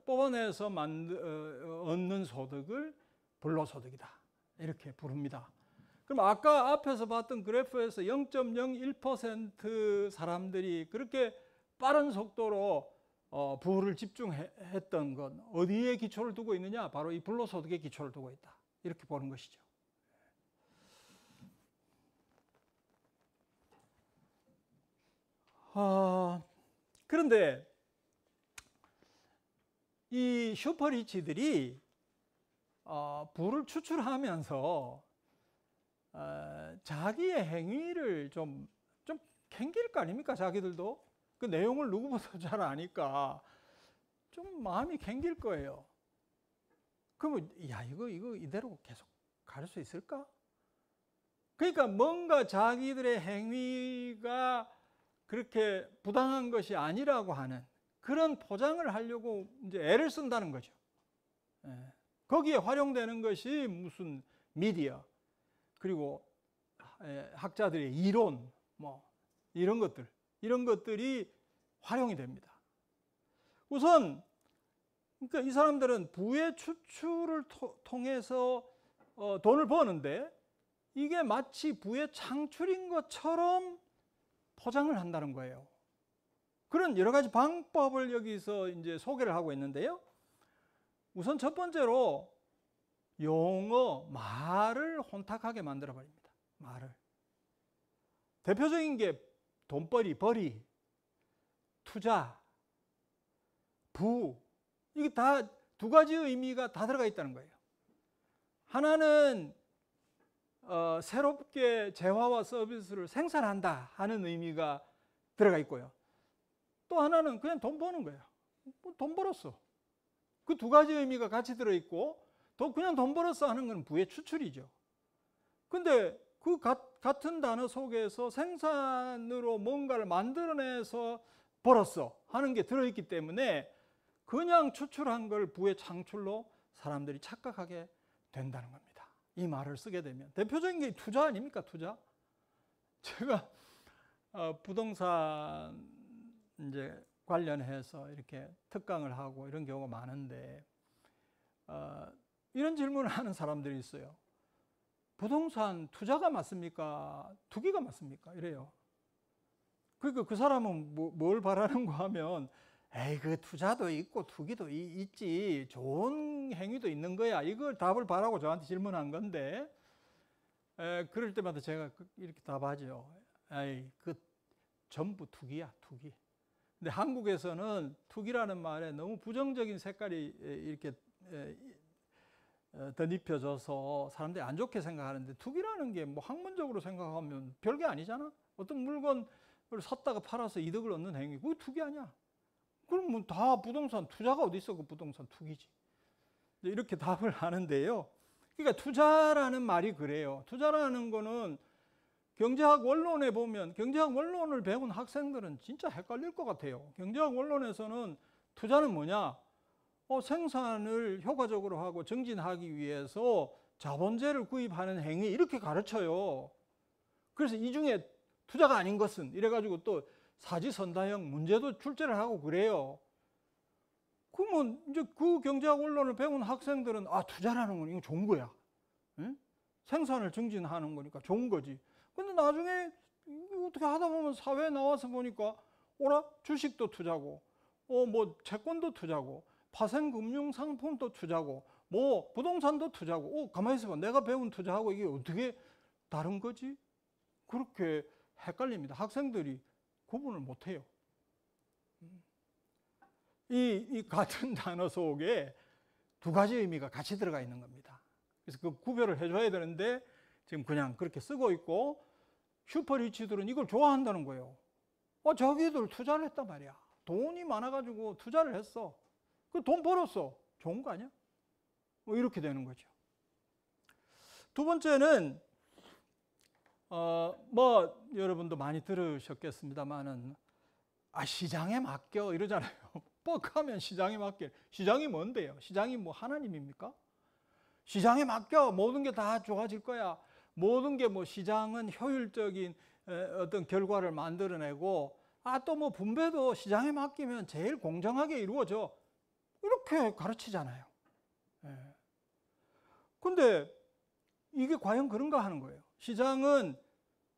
뽑아내서 얻는 소득을 불로소득이다 이렇게 부릅니다. 그럼 아까 앞에서 봤던 그래프에서 0.01% 사람들이 그렇게 빠른 속도로 부를 집중했던 건 어디에 기초를 두고 있느냐? 바로 이 불로소득에 기초를 두고 있다 이렇게 보는 것이죠. 그런데 이 슈퍼리치들이 부를 추출하면서 자기의 행위를 좀 캥길 거 아닙니까? 자기들도 그 내용을 누구보다 잘 아니까 좀 마음이 캥길 거예요. 그러면 야 이거 이대로 계속 갈 수 있을까? 그러니까 뭔가 자기들의 행위가 그렇게 부당한 것이 아니라고 하는 그런 포장을 하려고 이제 애를 쓴다는 거죠. 거기에 활용되는 것이 무슨 미디어, 그리고 학자들의 이론, 뭐 이런 것들이 활용이 됩니다. 우선 그러니까 이 사람들은 부의 추출을 통해서 돈을 버는데 이게 마치 부의 창출인 것처럼 포장을 한다는 거예요. 그런 여러 가지 방법을 여기서 이제 소개를 하고 있는데요. 우선 첫 번째로 용어, 말을 혼탁하게 만들어 버립니다. 말을. 대표적인 게 돈벌이, 벌이, 투자, 부, 이게 다 두 가지 의미가 다 들어가 있다는 거예요. 하나는 새롭게 재화와 서비스를 생산한다 하는 의미가 들어가 있고요. 또 하나는 그냥 돈 버는 거예요. 돈 벌었어. 그 두 가지 의미가 같이 들어있고 또 그냥 돈 벌었어 하는 건 부의 추출이죠. 근데 그 같은 단어 속에서 생산으로 뭔가를 만들어내서 벌었어 하는 게 들어있기 때문에 그냥 추출한 걸 부의 창출로 사람들이 착각하게 된다는 겁니다. 이 말을 쓰게 되면. 대표적인 게 투자 아닙니까? 투자. 제가 부동산 이제 관련해서 이렇게 특강을 하고 이런 경우가 많은데 이런 질문을 하는 사람들이 있어요. 부동산 투자가 맞습니까? 투기가 맞습니까? 이래요. 그러니까 그 사람은 뭘 바라는가 하면 에이 그 투자도 있고 투기도 있지, 좋은 행위도 있는 거야, 이걸 답을 바라고 저한테 질문한 건데 그럴 때마다 제가 이렇게 답하죠. 에이 그 전부 투기야, 투기. 근데 한국에서는 투기라는 말에 너무 부정적인 색깔이 이렇게 덧입혀져서 사람들이 안 좋게 생각하는데, 투기라는 게 뭐 학문적으로 생각하면 별게 아니잖아. 어떤 물건을 샀다가 팔아서 이득을 얻는 행위, 그게 투기 아니야. 그럼 뭐 다 부동산 투자가 어디 있어? 그 부동산 투기지. 이렇게 답을 하는데요. 그러니까 투자라는 말이 그래요. 투자라는 거는 경제학 원론에 보면, 경제학 원론을 배운 학생들은 진짜 헷갈릴 것 같아요. 경제학 원론에서는 투자는 뭐냐? 생산을 효과적으로 하고 증진하기 위해서 자본재를 구입하는 행위, 이렇게 가르쳐요. 그래서 이 중에 투자가 아닌 것은 이래가지고 또 사지선다형 문제도 출제를 하고 그래요. 그러면 이제 그 경제학 원론을 배운 학생들은 투자라는 건 이거 좋은 거야. 응? 생산을 증진하는 거니까 좋은 거지. 근데 나중에 어떻게 하다 보면 사회에 나와서 보니까 주식도 투자고, 뭐 채권도 투자고, 파생금융 상품도 투자고, 뭐 부동산도 투자고, 가만히 있어봐, 내가 배운 투자하고 이게 어떻게 다른 거지? 그렇게 헷갈립니다. 학생들이 구분을 못해요. 이 같은 단어 속에 두 가지 의미가 같이 들어가 있는 겁니다. 그래서 그 구별을 해줘야 되는데 지금 그냥 그렇게 쓰고 있고, 슈퍼리치들은 이걸 좋아한다는 거예요. 자기들 투자를 했단 말이야. 돈이 많아가지고 투자를 했어. 그 돈 벌었어. 좋은 거 아니야? 뭐 이렇게 되는 거죠. 두 번째는 뭐 여러분도 많이 들으셨겠습니다만은 시장에 맡겨 이러잖아요. 뻑하면 시장에 맡겨. 시장이 뭔데요? 시장이 뭐 하나님입니까? 시장에 맡겨. 모든 게 다 좋아질 거야. 모든 게 뭐 시장은 효율적인 어떤 결과를 만들어내고 또 뭐 분배도 시장에 맡기면 제일 공정하게 이루어져. 이렇게 가르치잖아요. 근데 이게 과연 그런가 하는 거예요. 시장은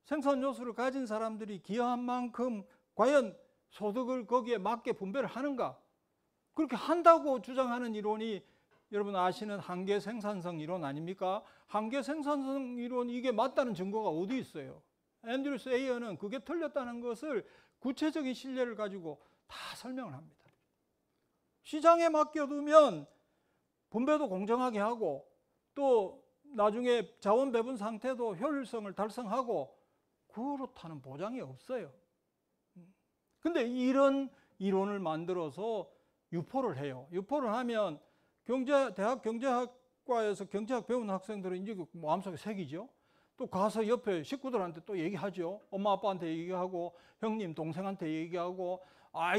생산 요소를 가진 사람들이 기여한 만큼 과연 소득을 거기에 맞게 분배를 하는가? 그렇게 한다고 주장하는 이론이 여러분 아시는 한계 생산성 이론 아닙니까? 한계 생산성 이론 이게 맞다는 증거가 어디 있어요? 앤드류 세이어는 그게 틀렸다는 것을 구체적인 신뢰를 가지고 다 설명을 합니다. 시장에 맡겨두면 분배도 공정하게 하고 또 나중에 자원 배분 상태도 효율성을 달성하고 그렇다는 보장이 없어요. 근데 이런 이론을 만들어서 유포를 해요. 유포를 하면 대학 경제학과에서 경제학 배우는 학생들은 이제 마음속에 새기죠. 또 가서 옆에 식구들한테 또 얘기하죠. 엄마 아빠한테 얘기하고 형님 동생한테 얘기하고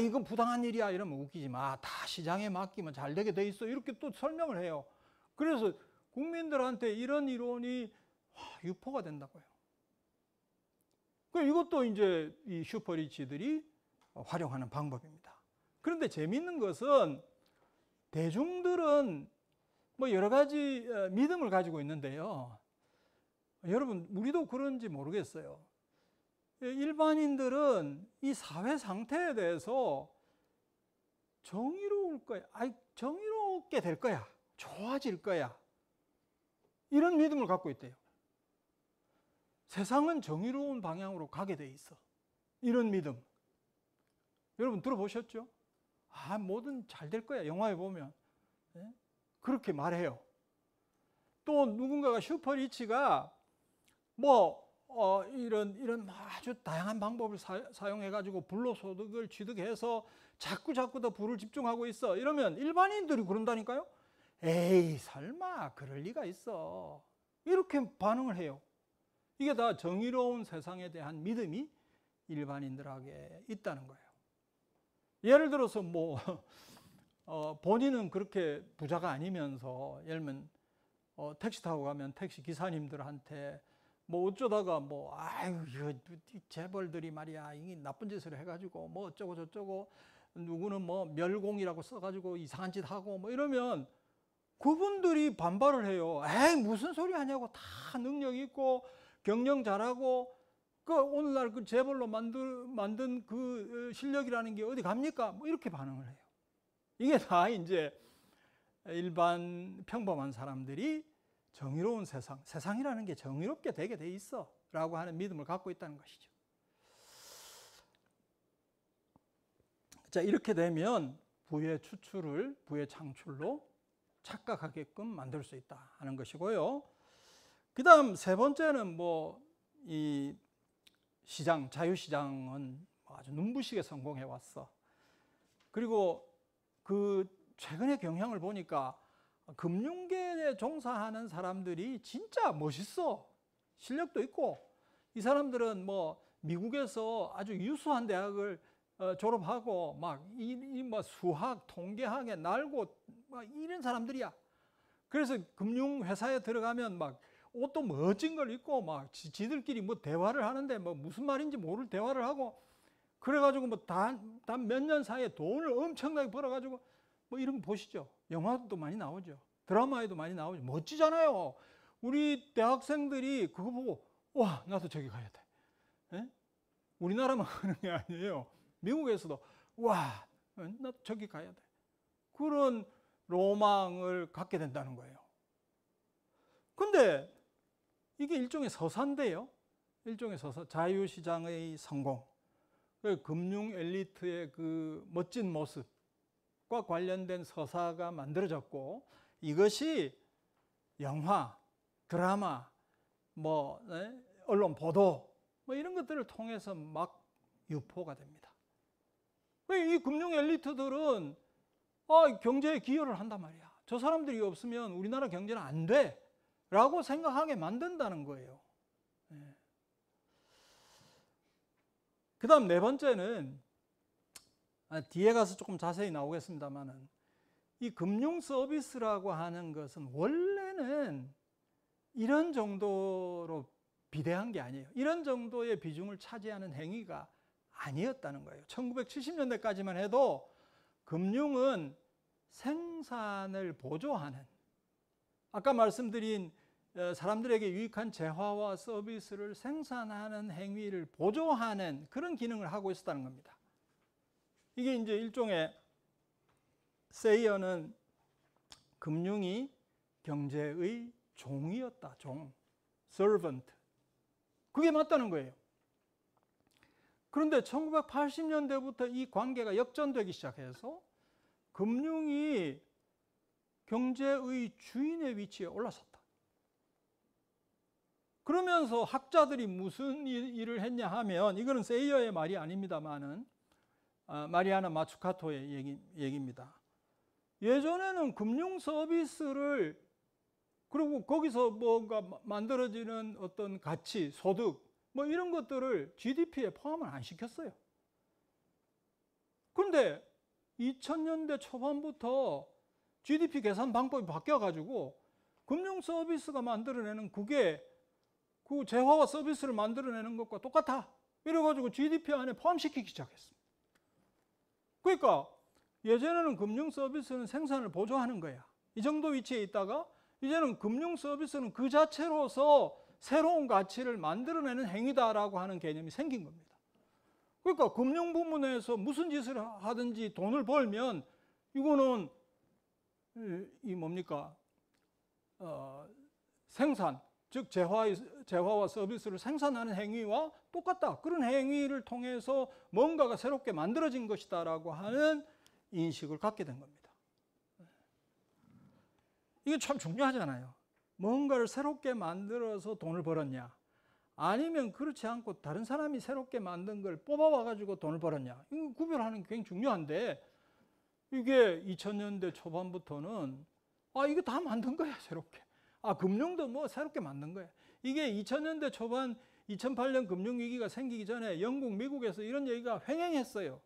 이건 부당한 일이야 이러면 웃기지 마. 다 시장에 맡기면 잘 되게 돼 있어. 이렇게 또 설명을 해요. 그래서 국민들한테 이런 이론이 유포가 된다고요. 이것도 이제 이 슈퍼리치들이 활용하는 방법입니다. 그런데 재미있는 것은 대중들은 뭐 여러 가지 믿음을 가지고 있는데요. 여러분, 우리도 그런지 모르겠어요. 일반인들은 이 사회 상태에 대해서 정의로울 거야. 정의롭게 될 거야. 좋아질 거야. 이런 믿음을 갖고 있대요. 세상은 정의로운 방향으로 가게 돼 있어. 이런 믿음. 여러분 들어보셨죠? 뭐든 잘 될 거야. 영화에 보면. 그렇게 말해요. 또 누군가가 슈퍼리치가 이런 아주 다양한 방법을 사용해가지고 불로소득을 취득해서 자꾸 더 부를 집중하고 있어. 이러면 일반인들이 그런다니까요. 에이, 설마 그럴 리가 있어. 이렇게 반응을 해요. 이게 다 정의로운 세상에 대한 믿음이 일반인들에게 있다는 거예요. 예를 들어서 본인은 그렇게 부자가 아니면서 예를 들면 택시 타고 가면 택시 기사님들한테 어쩌다가 이 재벌들이 말이야 이 나쁜 짓을 해가지고 어쩌고 저쩌고 누구는 멸공이라고 써가지고 이상한 짓 하고 이러면 그분들이 반발을 해요. 무슨 소리 하냐고. 다 능력 있고 경영 잘하고 오늘날 그 재벌로 만든 그 실력이라는 게 어디 갑니까? 이렇게 반응을 해요. 이게 다 이제 일반 평범한 사람들이 정의로운 세상이라는 게 정의롭게 되게 돼 있어 라고 하는 믿음을 갖고 있다는 것이죠. 자, 이렇게 되면 부의 추출을 부의 창출로 착각하게끔 만들 수 있다 하는 것이고요. 그 다음 세 번째는 이 시장, 자유시장은 아주 눈부시게 성공해 왔어. 그리고 최근의 경향을 보니까 금융계에 종사하는 사람들이 진짜 멋있어. 실력도 있고. 이 사람들은 미국에서 아주 유수한 대학을 졸업하고 수학, 통계학에 날고 이런 사람들이야. 그래서 금융회사에 들어가면 옷도 멋진 걸 입고 지들끼리 대화를 하는데 무슨 말인지 모를 대화를 하고 그래가지고 단 몇 년 사이에 돈을 엄청나게 벌어가지고 이런 거 보시죠. 영화도 많이 나오죠. 드라마에도 많이 나오죠. 멋지잖아요. 우리 대학생들이 그거 보고 와, 나도 저기 가야 돼. 에? 우리나라만 그런 게 아니에요. 미국에서도 와, 나도 저기 가야 돼. 그런 로망을 갖게 된다는 거예요. 근데 이게 일종의 서사인데요. 일종의 서사, 자유시장의 성공, 금융 엘리트의 그 멋진 모습과 관련된 서사가 만들어졌고 이것이 영화, 드라마, 언론 보도 이런 것들을 통해서 막 유포가 됩니다. 이 금융 엘리트들은 경제에 기여를 한단 말이야. 저 사람들이 없으면 우리나라 경제는 안 돼 라고 생각하게 만든다는 거예요. 그 다음 네 번째는 뒤에 가서 조금 자세히 나오겠습니다만은 이 금융 서비스라고 하는 것은 원래는 이런 정도로 비대한 게 아니에요. 이런 정도의 비중을 차지하는 행위가 아니었다는 거예요. 1970년대까지만 해도 금융은 생산을 보조하는, 아까 말씀드린 사람들에게 유익한 재화와 서비스를 생산하는 행위를 보조하는 그런 기능을 하고 있었다는 겁니다. 이게 이제 일종의 세이어는 금융이 경제의 종이었다. 종, servant. 그게 맞다는 거예요. 그런데 1980년대부터 이 관계가 역전되기 시작해서 금융이 경제의 주인의 위치에 올라섰다. 그러면서 학자들이 무슨 일을 했냐 하면, 이거는 세이어의 말이 아닙니다만은 마리아나 마츠카토의 얘기입니다. 예전에는 금융 서비스를, 그리고 거기서 뭔가 만들어지는 어떤 가치, 소득 뭐 이런 것들을 GDP에 포함을 안 시켰어요. 그런데 2000년대 초반부터 GDP 계산 방법이 바뀌어가지고 금융 서비스가 만들어내는 그게 그 재화와 서비스를 만들어내는 것과 똑같아. 이래가지고 GDP 안에 포함시키기 시작했습니다. 그러니까 예전에는 금융 서비스는 생산을 보조하는 거야. 이 정도 위치에 있다가 이제는 금융 서비스는 그 자체로서 새로운 가치를 만들어내는 행위다라고 하는 개념이 생긴 겁니다. 그러니까 금융 부문에서 무슨 짓을 하든지 돈을 벌면 이거는 이 뭡니까? 생산, 즉 재화와 서비스를 생산하는 행위와 똑같다. 그런 행위를 통해서 뭔가가 새롭게 만들어진 것이다라고 하는 인식을 갖게 된 겁니다. 이게 참 중요하잖아요. 뭔가를 새롭게 만들어서 돈을 벌었냐, 아니면 그렇지 않고 다른 사람이 새롭게 만든 걸 뽑아와가지고 돈을 벌었냐, 이거 구별하는 게 굉장히 중요한데, 이게 2000년대 초반부터는 이거 다 만든 거야, 새롭게. 금융도 뭐 새롭게 만든 거야. 이게 2000년대 초반 2008년 금융위기가 생기기 전에 영국, 미국에서 이런 얘기가 횡행했어요.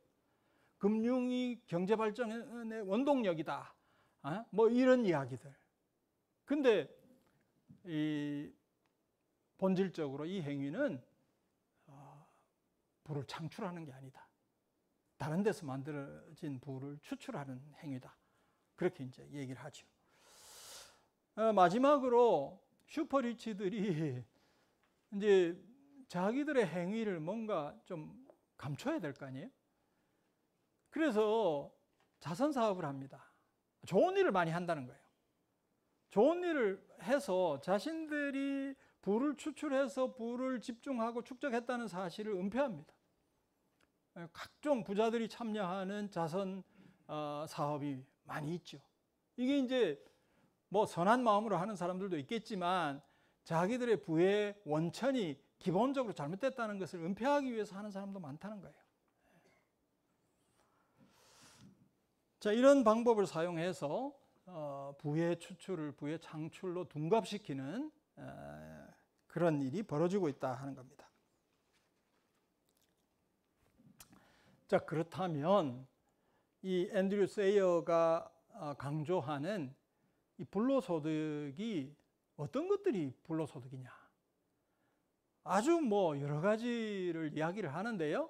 금융이 경제발전의 원동력이다. 뭐 이런 이야기들. 근데 본질적으로 이 행위는 부를 창출하는 게 아니다. 다른 데서 만들어진 부를 추출하는 행위다. 그렇게 이제 얘기를 하죠. 마지막으로 슈퍼리치들이 이제 자기들의 행위를 뭔가 좀 감춰야 될 거 아니에요? 그래서 자선 사업을 합니다. 좋은 일을 많이 한다는 거예요. 좋은 일을 해서 자신들이 부를 추출해서 부를 집중하고 축적했다는 사실을 은폐합니다. 각종 부자들이 참여하는 자선 사업이 많이 있죠. 이게 이제 뭐 선한 마음으로 하는 사람들도 있겠지만 자기들의 부의 원천이 기본적으로 잘못됐다는 것을 은폐하기 위해서 하는 사람도 많다는 거예요. 자, 이런 방법을 사용해서 부의 추출을 부의 창출로 둔갑시키는 그런 일이 벌어지고 있다 하는 겁니다. 자, 그렇다면 이 앤드류 세이어가 강조하는 이 불로소득이 어떤 것들이 불로소득이냐? 아주 뭐 여러 가지를 이야기를 하는데요.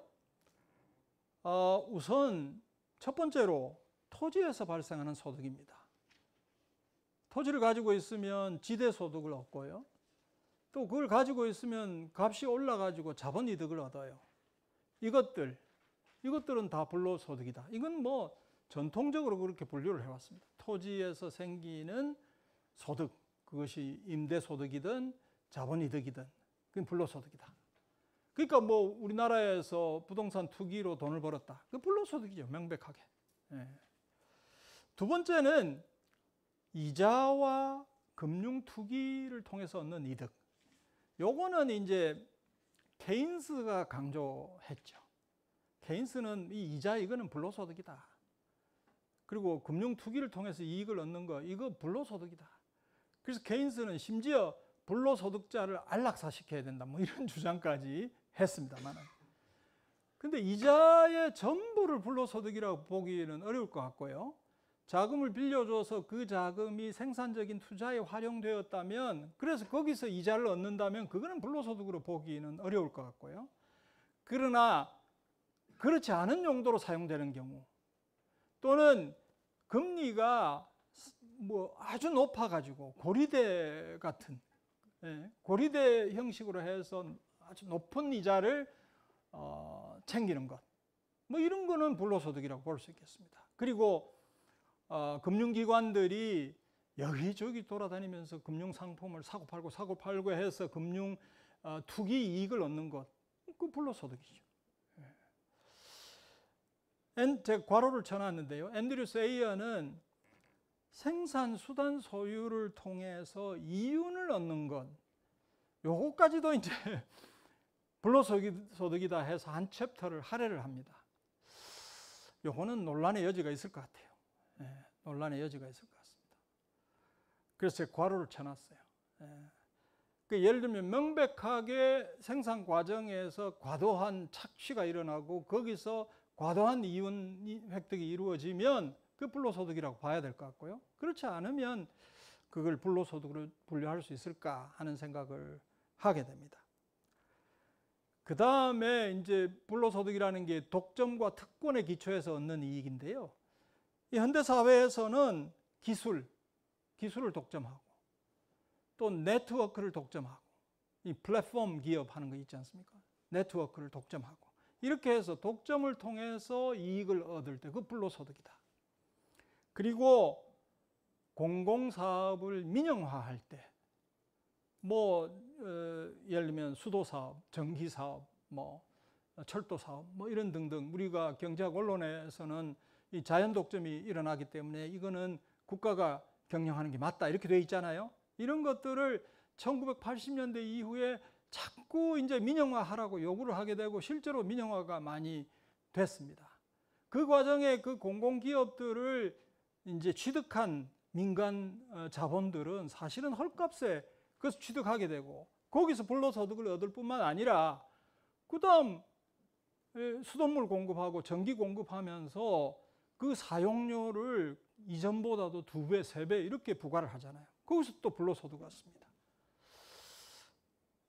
우선 첫 번째로 토지에서 발생하는 소득입니다. 토지를 가지고 있으면 지대소득을 얻고요. 또 그걸 가지고 있으면 값이 올라가지고 자본이득을 얻어요. 이것들은 다 불로소득이다. 이건 뭐 전통적으로 그렇게 분류를 해왔습니다. 토지에서 생기는 소득, 그것이 임대소득이든 자본이득이든 그건 불로소득이다. 그러니까 뭐 우리나라에서 부동산 투기로 돈을 벌었다. 그 불로소득이죠, 명백하게. 두 번째는 이자와 금융 투기를 통해서 얻는 이득. 요거는 이제 케인스가 강조했죠. 케인스는 이 이자 이거는 불로소득이다. 그리고 금융 투기를 통해서 이익을 얻는 거 이거 불로소득이다. 그래서 케인스는 심지어 불로소득자를 안락사시켜야 된다. 뭐 이런 주장까지 했습니다만. 근데 이자의 전부를 불로소득이라고 보기는 어려울 것 같고요. 자금을 빌려줘서 그 자금이 생산적인 투자에 활용되었다면, 그래서 거기서 이자를 얻는다면 그거는 불로소득으로 보기는 어려울 것 같고요. 그러나 그렇지 않은 용도로 사용되는 경우, 또는 금리가 뭐 아주 높아가지고 고리대 같은, 고리대 형식으로 해서 아주 높은 이자를 챙기는 것, 뭐 이런 거는 불로소득이라고 볼 수 있겠습니다. 그리고 금융기관들이 여기저기 돌아다니면서 금융상품을 사고 팔고 해서 금융 투기 이익을 얻는 것, 그 불로소득이죠. 제가 괄호를 쳐놨는데요. 앤드류 세이어는 생산수단 소유를 통해서 이윤을 얻는 것, 요거까지도 이제 불로소득이다 해서 한 챕터를 할애를 합니다. 요거는 논란의 여지가 있을 것 같아요. 논란의 여지가 있을 것 같습니다. 그래서 제가 괄호를 쳐놨어요. 예를 들면 명백하게 생산 과정에서 과도한 착취가 일어나고 거기서 과도한 이윤 획득이 이루어지면 그 불로소득이라고 봐야 될 것 같고요. 그렇지 않으면 그걸 불로소득으로 분류할 수 있을까 하는 생각을 하게 됩니다. 그 다음에 이제 불로소득이라는 게 독점과 특권의 기초에서 얻는 이익인데요. 이 현대사회에서는 기술을 독점하고 또 네트워크를 독점하고, 이 플랫폼 기업 하는 거 있지 않습니까? 네트워크를 독점하고, 이렇게 해서 독점을 통해서 이익을 얻을 때 그 불로소득이다. 그리고 공공사업을 민영화할 때, 뭐 예를 들면 수도사업, 전기사업, 뭐 철도사업, 뭐 이런 등등, 우리가 경제학 원론에서는 이 자연 독점이 일어나기 때문에 이거는 국가가 경영하는 게 맞다 이렇게 돼 있잖아요. 이런 것들을 1980년대 이후에 자꾸 이제 민영화하라고 요구를 하게 되고 실제로 민영화가 많이 됐습니다. 그 과정에 그 공공기업들을 이제 취득한 민간 자본들은 사실은 헐값에 그래서 취득하게 되고 거기서 불로소득을 얻을 뿐만 아니라 그 다음 수돗물 공급하고 전기 공급하면서 그 사용료를 이전보다도 2배, 3배 이렇게 부과를 하잖아요. 거기서 또 불로소득 왔습니다.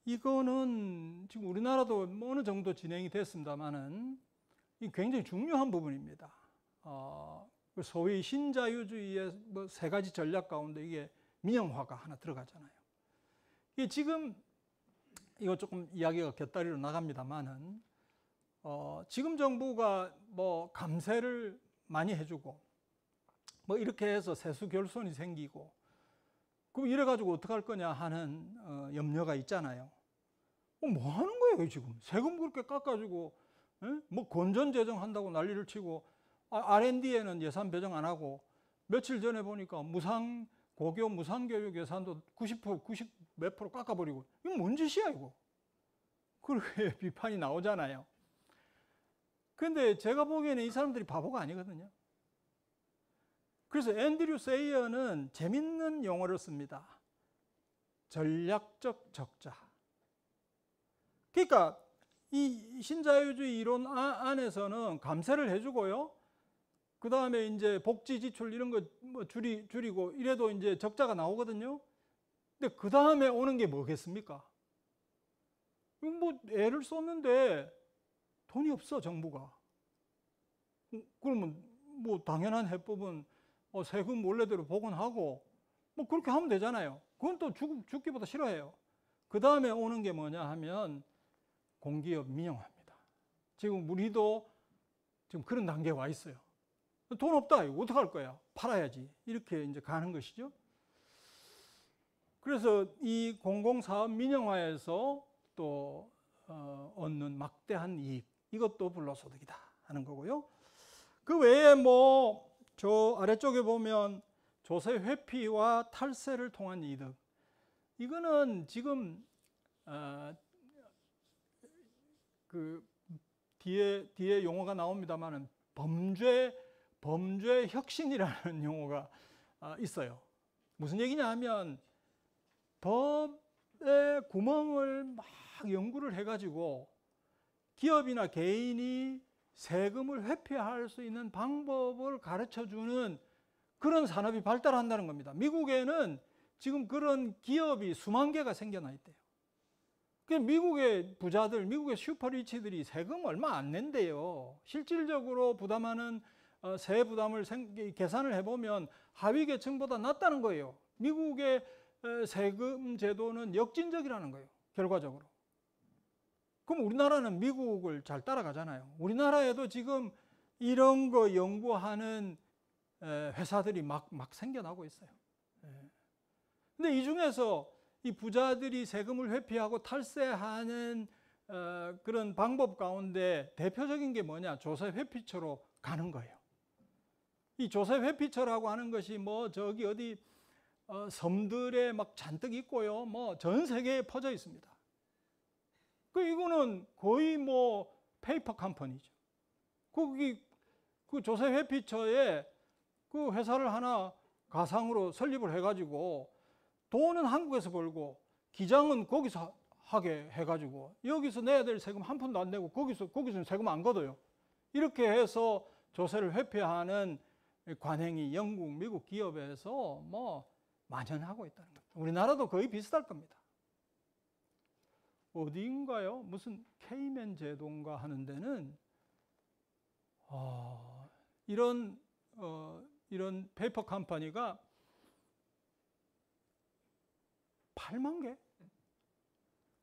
이거는 지금 우리나라도 어느 정도 진행이 됐습니다만은 굉장히 중요한 부분입니다. 소위 신자유주의의 뭐 3가지 전략 가운데 이게 민영화가 하나 들어가잖아요. 이게 지금 이거 조금 이야기가 곁다리로 나갑니다만은 지금 정부가 뭐 감세를 많이 해주고 뭐 이렇게 해서 세수 결손이 생기고 그럼 이래 가지고 어떡할 거냐 하는 염려가 있잖아요. 뭐 하는 거예요 지금? 세금 그렇게 깎아주고 뭐 건전재정 한다고 난리를 치고 R&D에는 예산 배정 안 하고 며칠 전에 보니까 고교 무상교육 예산도 90 몇 프로 깎아버리고 이건 뭔 짓이야 이거? 그렇게 비판이 나오잖아요. 그런데 제가 보기에는 이 사람들이 바보가 아니거든요. 그래서 앤드류 세이어는 재밌는 용어를 씁니다. 전략적 적자. 그러니까 이 신자유주의 이론 안에서는 감세를 해주고요. 그 다음에 이제 복지 지출 이런 거 뭐 줄이고 이래도 이제 적자가 나오거든요. 근데 그 다음에 오는 게 뭐겠습니까? 뭐 애를 썼는데 돈이 없어 정부가. 그러면 뭐 당연한 해법은 세금 원래대로 복원하고 뭐 그렇게 하면 되잖아요. 그건 또 죽기보다 싫어해요. 그 다음에 오는 게 뭐냐 하면 공기업 민영화입니다. 지금 우리도 지금 그런 단계에 와 있어요. 돈 없다. 이거 어떡할 거야? 팔아야지. 이렇게 이제 가는 것이죠. 그래서 이 공공사업 민영화에서 또 얻는 막대한 이익, 이것도 불로소득이다 하는 거고요. 그 외에 뭐 저 아래쪽에 보면 조세 회피와 탈세를 통한 이득, 이거는 지금 그 뒤에 용어가 나옵니다만은 범죄 혁신이라는 용어가 있어요. 무슨 얘기냐 하면 법의 구멍을 막 연구를 해가지고 기업이나 개인이 세금을 회피할 수 있는 방법을 가르쳐주는 그런 산업이 발달한다는 겁니다. 미국에는 지금 그런 기업이 수만 개가 생겨나 있대요. 미국의 부자들, 미국의 슈퍼리치들이 세금 얼마 안 낸대요. 실질적으로 부담하는 세액 부담을 계산을 해보면 하위 계층보다 낮다는 거예요. 미국의 세금 제도는 역진적이라는 거예요. 결과적으로. 그럼 우리나라는 미국을 잘 따라가잖아요. 우리나라에도 지금 이런 거 연구하는 회사들이 막 생겨나고 있어요. 근데 이 중에서 이 부자들이 세금을 회피하고 탈세하는 그런 방법 가운데 대표적인 게 뭐냐? 조셉 회피처로 가는 거예요. 이 조셉 회피처라고 하는 것이 뭐 저기 어디 섬들에 막 잔뜩 있고요. 뭐 전 세계에 퍼져 있습니다. 이거는 거의 뭐 페이퍼 컴퍼니죠. 그 조셉 회피처에 그 회사를 하나 가상으로 설립을 해가지고 돈은 한국에서 벌고 기장은 거기서 하게 해가지고 여기서 내야 될 세금 한 푼도 안 내고 거기서는 세금 안 걷어요. 이렇게 해서 조세를 회피하는 관행이 영국, 미국 기업에서 뭐 만연하고 있다는 거죠. 우리나라도 거의 비슷할 겁니다. 어디인가요? 무슨 케이맨 제도인가 하는 데는 이런 페이퍼 컴퍼니가 8만 개?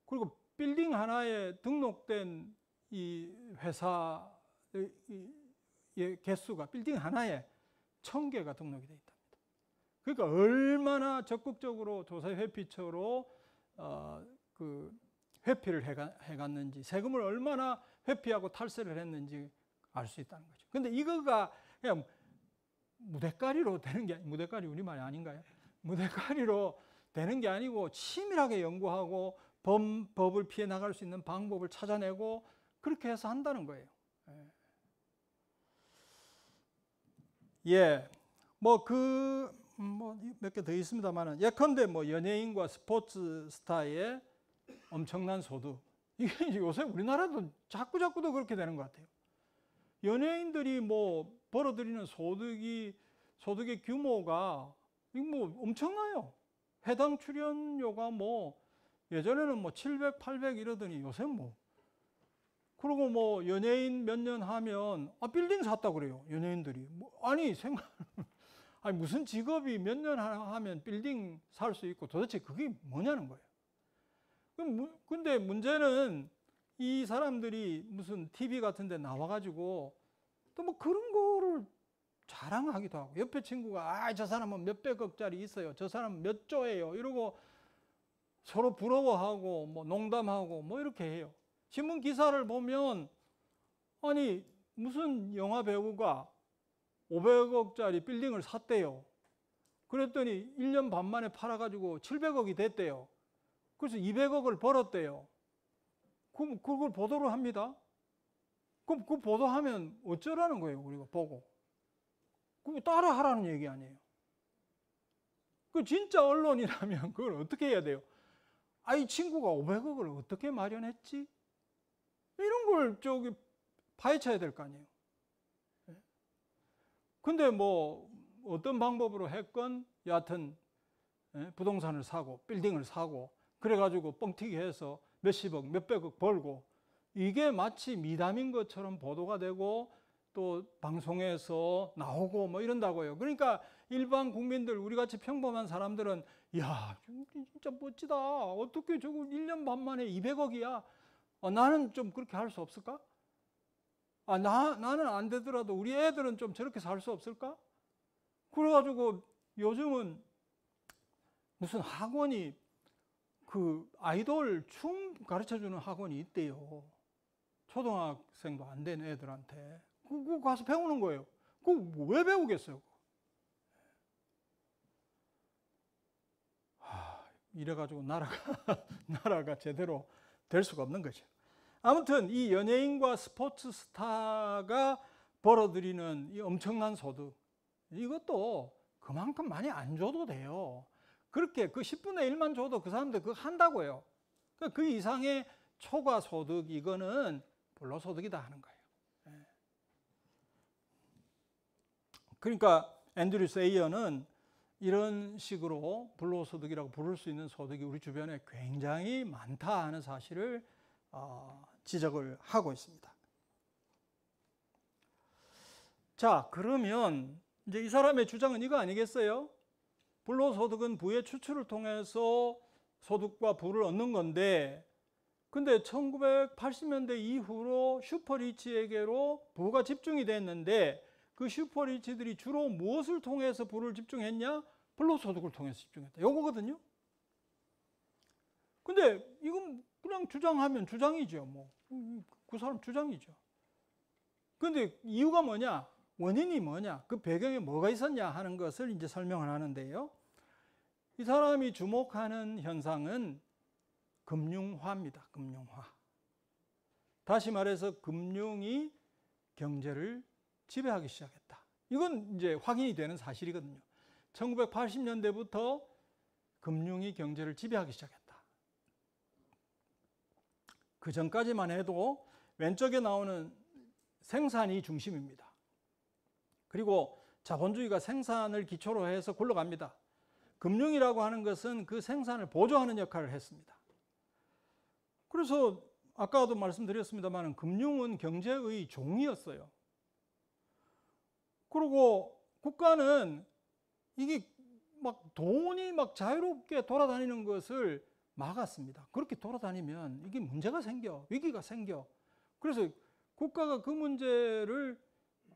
그리고 빌딩 하나에 등록된 이 회사의 개수가 빌딩 하나에 1000개가 등록이 되어 있답니다. 그러니까 얼마나 적극적으로 조세 회피처로 그 회피를 해갔는지, 세금을 얼마나 회피하고 탈세를 했는지 알 수 있다는 거죠. 근데 이거가 그냥 무대가리로 되는 게, 무대가리 우리말이 아닌가요? 무대가리로 되는 게 아니고 치밀하게 연구하고 법을 피해 나갈 수 있는 방법을 찾아내고 그렇게 해서 한다는 거예요. 예, 뭐 몇 개 더 있습니다만은 예컨대 뭐 연예인과 스포츠 스타의 엄청난 소득, 이게 요새 우리나라도 자꾸도 그렇게 되는 것 같아요. 연예인들이 뭐 벌어들이는 소득의 규모가 뭐 엄청나요. 해당 출연료가 뭐 예전에는 뭐 700, 800 이러더니 요새 뭐 그리고 뭐 연예인 몇 년 하면 빌딩 샀다 그래요. 연예인들이 아니 무슨 직업이 몇 년 하면 빌딩 살 수 있고 도대체 그게 뭐냐는 거예요. 근데 문제는 이 사람들이 무슨 TV 같은 데 나와가지고 또 뭐 그런 거를 자랑하기도 하고, 옆에 친구가 저 사람은 몇백억짜리 있어요, 저 사람은 몇 조예요 이러고 서로 부러워하고 뭐 농담하고 뭐 이렇게 해요. 신문 기사를 보면 아니 무슨 영화 배우가 500억짜리 빌딩을 샀대요. 그랬더니 1년 반 만에 팔아가지고 700억이 됐대요. 그래서 200억을 벌었대요. 그걸 보도를 합니다. 그럼 그 보도하면 어쩌라는 거예요, 우리가 보고. 그거 따라 하라는 얘기 아니에요. 그 진짜 언론이라면 그걸 어떻게 해야 돼요? 이 친구가 500억을 어떻게 마련했지? 이런 걸 파헤쳐야 될 거 아니에요. 근데 뭐 어떤 방법으로 했건 여하튼 부동산을 사고 빌딩을 사고 그래가지고 뻥튀기 해서 몇십억, 몇백억 벌고, 이게 마치 미담인 것처럼 보도가 되고 또 방송에서 나오고 뭐 이런다고요. 그러니까 일반 국민들, 우리같이 평범한 사람들은 야, 진짜 멋지다. 어떻게 저거 1년 반 만에 200억이야. 나는 좀 그렇게 할 수 없을까? 나는 안 되더라도 우리 애들은 좀 저렇게 살 수 없을까? 그래가지고 요즘은 무슨 학원이 그 아이돌 춤 가르쳐주는 학원이 있대요. 초등학생도 안 된 애들한테. 그거 가서 배우는 거예요. 그거 왜 배우겠어요? 이래가지고 나라가 제대로 될 수가 없는 거죠. 아무튼 이 연예인과 스포츠 스타가 벌어들이는 이 엄청난 소득, 이것도 그만큼 많이 안 줘도 돼요. 그렇게 그 10분의 1만 줘도 그 사람들 그거 한다고요. 그 이상의 초과 소득, 이거는 불로소득이다 하는 거예요. 예. 그러니까 앤드류 세이어는 이런 식으로 불로소득이라고 부를 수 있는 소득이 우리 주변에 굉장히 많다 하는 사실을 지적을 하고 있습니다. 자, 그러면 이제 이 사람의 주장은 이거 아니겠어요? 불로소득은 부의 추출을 통해서 소득과 부를 얻는 건데, 근데 1980년대 이후로 슈퍼리치에게로 부가 집중이 됐는데, 그 슈퍼리치들이 주로 무엇을 통해서 부를 집중했냐? 불로소득을 통해서 집중했다. 요거거든요. 근데 이건 그냥 주장하면 주장이죠. 뭐. 그 사람 주장이죠. 근데 이유가 뭐냐? 원인이 뭐냐? 그 배경에 뭐가 있었냐 하는 것을 이제 설명을 하는데요. 이 사람이 주목하는 현상은 금융화입니다. 금융화. 다시 말해서 금융이 경제를 지배하기 시작했다. 이건 이제 확인이 되는 사실이거든요. 1980년대부터 금융이 경제를 지배하기 시작했다. 그 전까지만 해도 왼쪽에 나오는 생산이 중심입니다. 그리고 자본주의가 생산을 기초로 해서 굴러갑니다. 금융이라고 하는 것은 그 생산을 보조하는 역할을 했습니다. 그래서 아까도 말씀드렸습니다만 금융은 경제의 종이었어요. 그리고 국가는 이게 막 돈이 막 자유롭게 돌아다니는 것을 막았습니다. 그렇게 돌아다니면 이게 문제가 생겨, 위기가 생겨. 그래서 국가가 그 문제를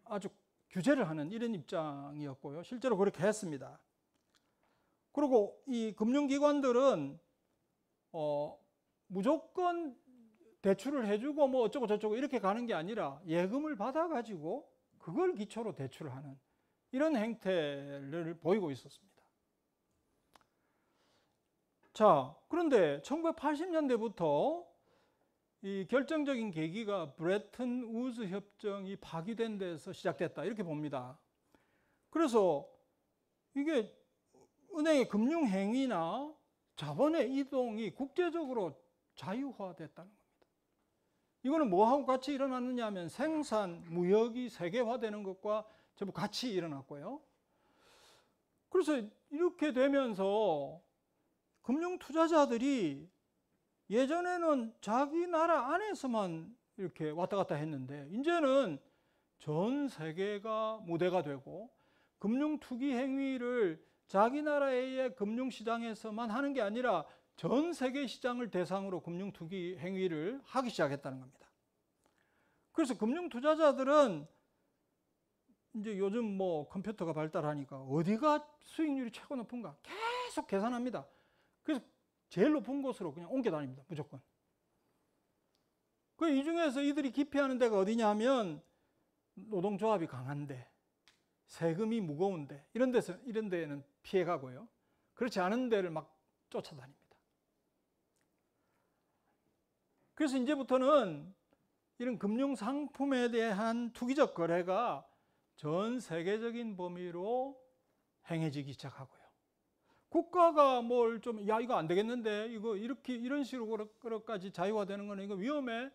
아주 규제를 하는 이런 입장이었고요. 실제로 그렇게 했습니다. 그리고 이 금융기관들은 무조건 대출을 해주고 뭐 어쩌고 저쩌고 이렇게 가는 게 아니라 예금을 받아가지고 그걸 기초로 대출을 하는 이런 행태를 보이고 있었습니다. 자, 그런데 1980년대부터 이 결정적인 계기가 브레튼 우즈 협정이 파기된 데서 시작됐다 이렇게 봅니다. 그래서 이게 은행의 금융 행위나 자본의 이동이 국제적으로 자유화됐다는 겁니다. 이거는 뭐하고 같이 일어났느냐 하면 생산, 무역이 세계화되는 것과 전부 같이 일어났고요. 그래서 이렇게 되면서 금융 투자자들이 예전에는 자기 나라 안에서만 이렇게 왔다 갔다 했는데 이제는 전 세계가 무대가 되고 금융 투기 행위를 자기 나라의 금융시장에서만 하는 게 아니라 전 세계 시장을 대상으로 금융 투기 행위를 하기 시작했다는 겁니다. 그래서 금융 투자자들은 이제 요즘 뭐 컴퓨터가 발달하니까 어디가 수익률이 최고 높은가 계속 계산합니다. 그래서 제일 높은 곳으로 그냥 옮겨 다닙니다. 무조건. 그 이 중에서 이들이 기피하는 데가 어디냐 하면 노동조합이 강한데, 세금이 무거운데 이런 데는 피해가고요. 그렇지 않은 데를 막 쫓아다닙니다. 그래서 이제부터는 이런 금융 상품에 대한 투기적 거래가 전 세계적인 범위로 행해지기 시작하고요. 국가가 뭘 좀, 야, 이거 안 되겠는데, 이거 이런 식으로까지 자유화되는 거는 이거 위험해.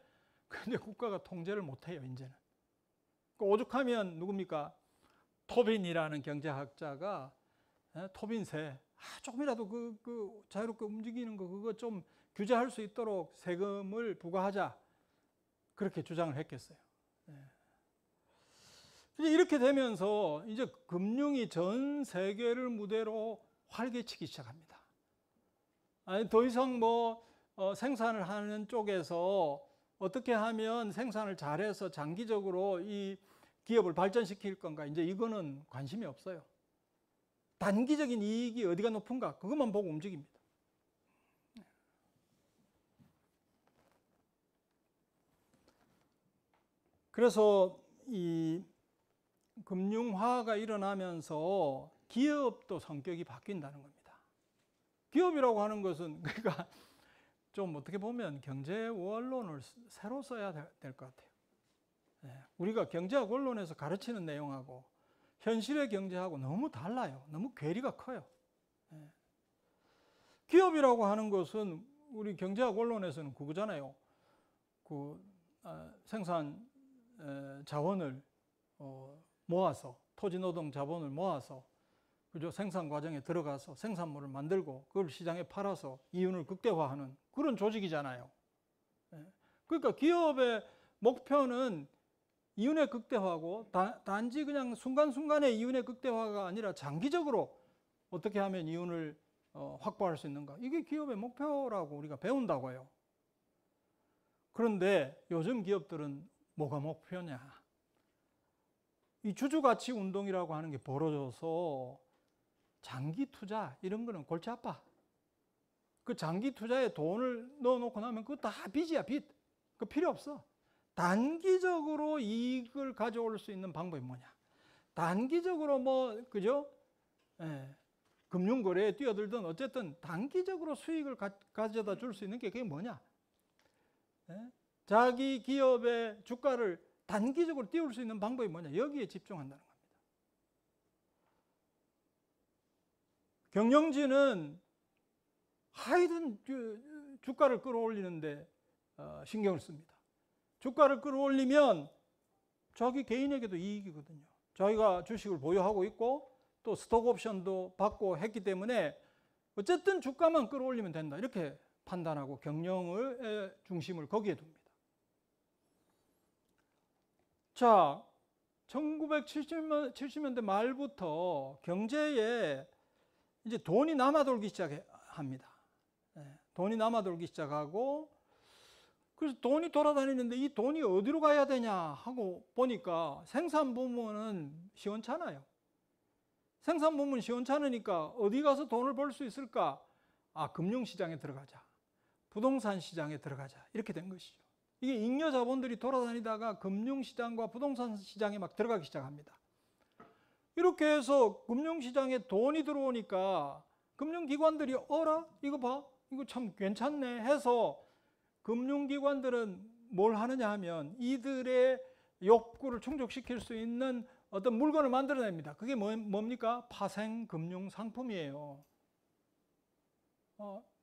근데 국가가 통제를 못 해요, 이제는. 그 오죽하면 누굽니까? 토빈이라는 경제학자가 토빈세, 조금이라도 그 자유롭게 움직이는 거 그거 좀 규제할 수 있도록 세금을 부과하자. 그렇게 주장을 했겠어요. 이렇게 되면서 이제 금융이 전 세계를 무대로 활개치기 시작합니다. 아니, 더 이상 뭐 생산을 하는 쪽에서 어떻게 하면 생산을 잘해서 장기적으로 이 기업을 발전시킬 건가, 이제 이거는 관심이 없어요. 단기적인 이익이 어디가 높은가 그것만 보고 움직입니다. 그래서 이 금융화가 일어나면서 기업도 성격이 바뀐다는 겁니다. 기업이라고 하는 것은 그러니까 좀 어떻게 보면 경제 원론을 새로 써야 될 것 같아요. 우리가 경제학 원론에서 가르치는 내용하고 현실의 경제하고 너무 달라요. 너무 괴리가 커요. 기업이라고 하는 것은 우리 경제학 원론에서는 그거잖아요. 그 생산 자원을 모아서 토지 노동 자본을 모아서 그죠? 생산 과정에 들어가서 생산물을 만들고 그걸 시장에 팔아서 이윤을 극대화하는 그런 조직이잖아요. 그러니까 기업의 목표는 이윤의 극대화고 단지 그냥 순간순간의 이윤의 극대화가 아니라 장기적으로 어떻게 하면 이윤을 확보할 수 있는가. 이게 기업의 목표라고 우리가 배운다고요. 그런데 요즘 기업들은 뭐가 목표냐. 이 주주가치 운동이라고 하는 게 벌어져서 장기 투자 이런 거는 골치 아파. 그 장기 투자에 돈을 넣어놓고 나면 그거 다 빚이야, 빚. 그 필요 없어. 단기적으로 이익을 가져올 수 있는 방법이 뭐냐? 단기적으로 뭐 그죠? 금융거래에 뛰어들든 어쨌든 단기적으로 수익을 가져다 줄 수 있는 게 그게 뭐냐? 자기 기업의 주가를 단기적으로 띄울 수 있는 방법이 뭐냐? 여기에 집중한다는 겁니다. 경영진은 하여튼 주가를 끌어올리는데 신경을 씁니다. 주가를 끌어올리면 자기 개인에게도 이익이거든요. 자기가 주식을 보유하고 있고 또 스톡 옵션도 받고 했기 때문에 어쨌든 주가만 끌어올리면 된다. 이렇게 판단하고 경영의 중심을 거기에 둡니다. 자, 1970년대 말부터 경제에 이제 돈이 남아돌기 시작합니다. 돈이 남아돌기 시작하고 그래서 돈이 돌아다니는데 이 돈이 어디로 가야 되냐 하고 보니까 생산 부문은 시원찮아요. 생산 부문 시원찮으니까 어디 가서 돈을 벌 수 있을까? 금융시장에 들어가자. 부동산 시장에 들어가자. 이렇게 된 것이죠. 이게 잉여 자본들이 돌아다니다가 금융시장과 부동산 시장에 막 들어가기 시작합니다. 이렇게 해서 금융시장에 돈이 들어오니까 금융기관들이 어라? 이거 봐. 이거 참 괜찮네 해서 금융기관들은 뭘 하느냐 하면 이들의 욕구를 충족시킬 수 있는 어떤 물건을 만들어냅니다. 그게 뭡니까? 파생금융상품이에요.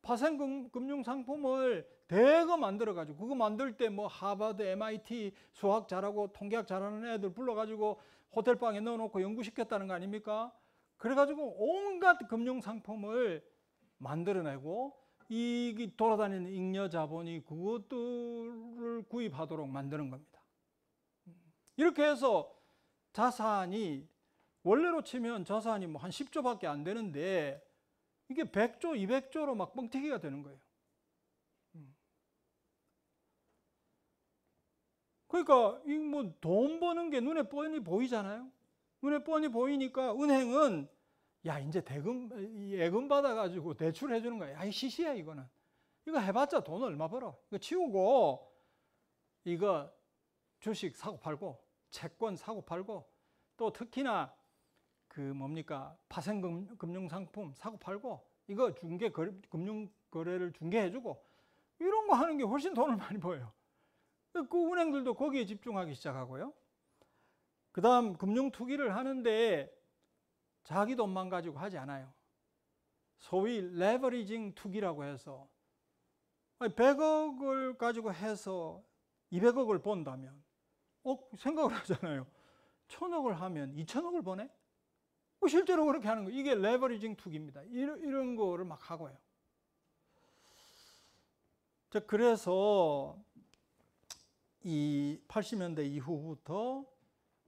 파생금융상품을 대거 만들어가지고 그거 만들 때 뭐 하버드, MIT 수학 잘하고 통계학 잘하는 애들 불러가지고 호텔방에 넣어놓고 연구시켰다는 거 아닙니까? 그래가지고 온갖 금융상품을 만들어내고 이 돌아다니는 잉여 자본이 그것들을 구입하도록 만드는 겁니다. 이렇게 해서 자산이 원래로 치면 자산이 뭐 한 10조밖에 안 되는데 이게 100조, 200조로 막 뻥튀기가 되는 거예요. 그러니까 이 뭐 돈 버는 게 눈에 뻔히 보이잖아요. 눈에 뻔히 보이니까 은행은 야 이제 예금 받아가지고 대출해 주는 거야. 이 시시야 이거는. 이거 해봤자 돈 얼마 벌어. 이거 치우고 이거 주식 사고 팔고 채권 사고 팔고 또 특히나 그 뭡니까 파생금융상품 사고 팔고 이거 금융 거래를 중개해 주고 이런 거 하는 게 훨씬 돈을 많이 벌어요. 그 은행들도 거기에 집중하기 시작하고요. 그 다음 금융 투기를 하는데 자기 돈만 가지고 하지 않아요. 소위 레버리징 투기라고 해서 100억을 가지고 해서 200억을 번다면 생각을 하잖아요. 1000억을 하면 2000억을 버네? 실제로 그렇게 하는 거예요. 이게 레버리징 투기입니다. 이런 거를 막 하고요. 자, 그래서 이 80년대 이후부터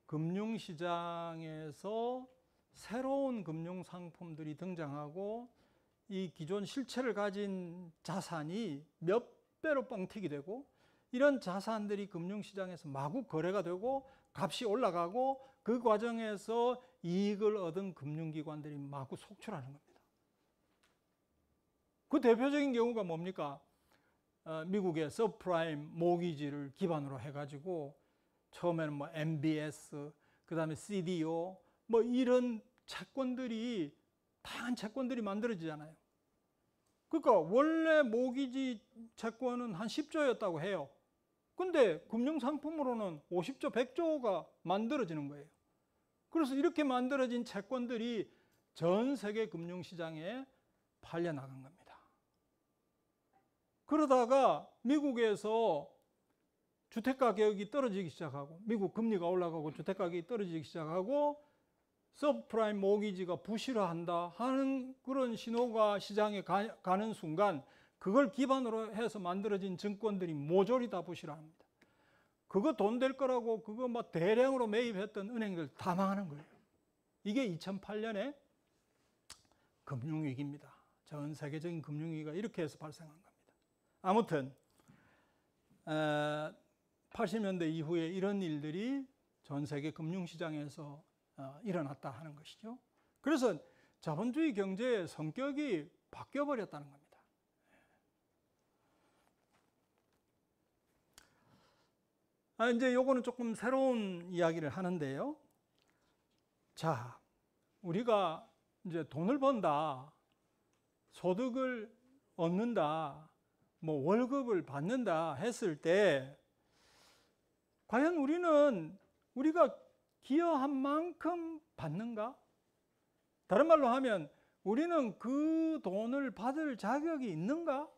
금융시장에서 새로운 금융상품들이 등장하고 이 기존 실체를 가진 자산이 몇 배로 뻥튀기 되고 이런 자산들이 금융시장에서 마구 거래가 되고 값이 올라가고 그 과정에서 이익을 얻은 금융기관들이 마구 속출하는 겁니다. 그 대표적인 경우가 뭡니까? 미국의 서프라임 모기지를 기반으로 해가지고 처음에는 뭐 MBS, 그 다음에 CDO 뭐 이런 채권들이 다양한 채권들이 만들어지잖아요. 그러니까 원래 모기지 채권은 한 10조였다고 해요. 근데 금융상품으로는 50조, 100조가 만들어지는 거예요. 그래서 이렇게 만들어진 채권들이 전 세계 금융시장에 팔려나간 겁니다. 그러다가 미국에서 주택 가격이 떨어지기 시작하고 미국 금리가 올라가고 주택 가격이 떨어지기 시작하고 서브프라임 모기지가 부실화한다 하는 그런 신호가 시장에 가는 순간 그걸 기반으로 해서 만들어진 증권들이 모조리 다 부실화합니다. 그거 돈 될 거라고 그거 막 대량으로 매입했던 은행들 다 망하는 거예요. 이게 2008년에 금융위기입니다. 전 세계적인 금융위기가 이렇게 해서 발생한 겁니다. 아무튼 80년대 이후에 이런 일들이 전 세계 금융시장에서 일어났다 하는 것이죠. 그래서 자본주의 경제의 성격이 바뀌어버렸다는 겁니다. 이제 요거는 조금 새로운 이야기를 하는데요. 자, 우리가 이제 돈을 번다, 소득을 얻는다, 뭐 월급을 받는다 했을 때 과연 우리가 기여한 만큼 받는가? 다른 말로 하면 우리는 그 돈을 받을 자격이 있는가?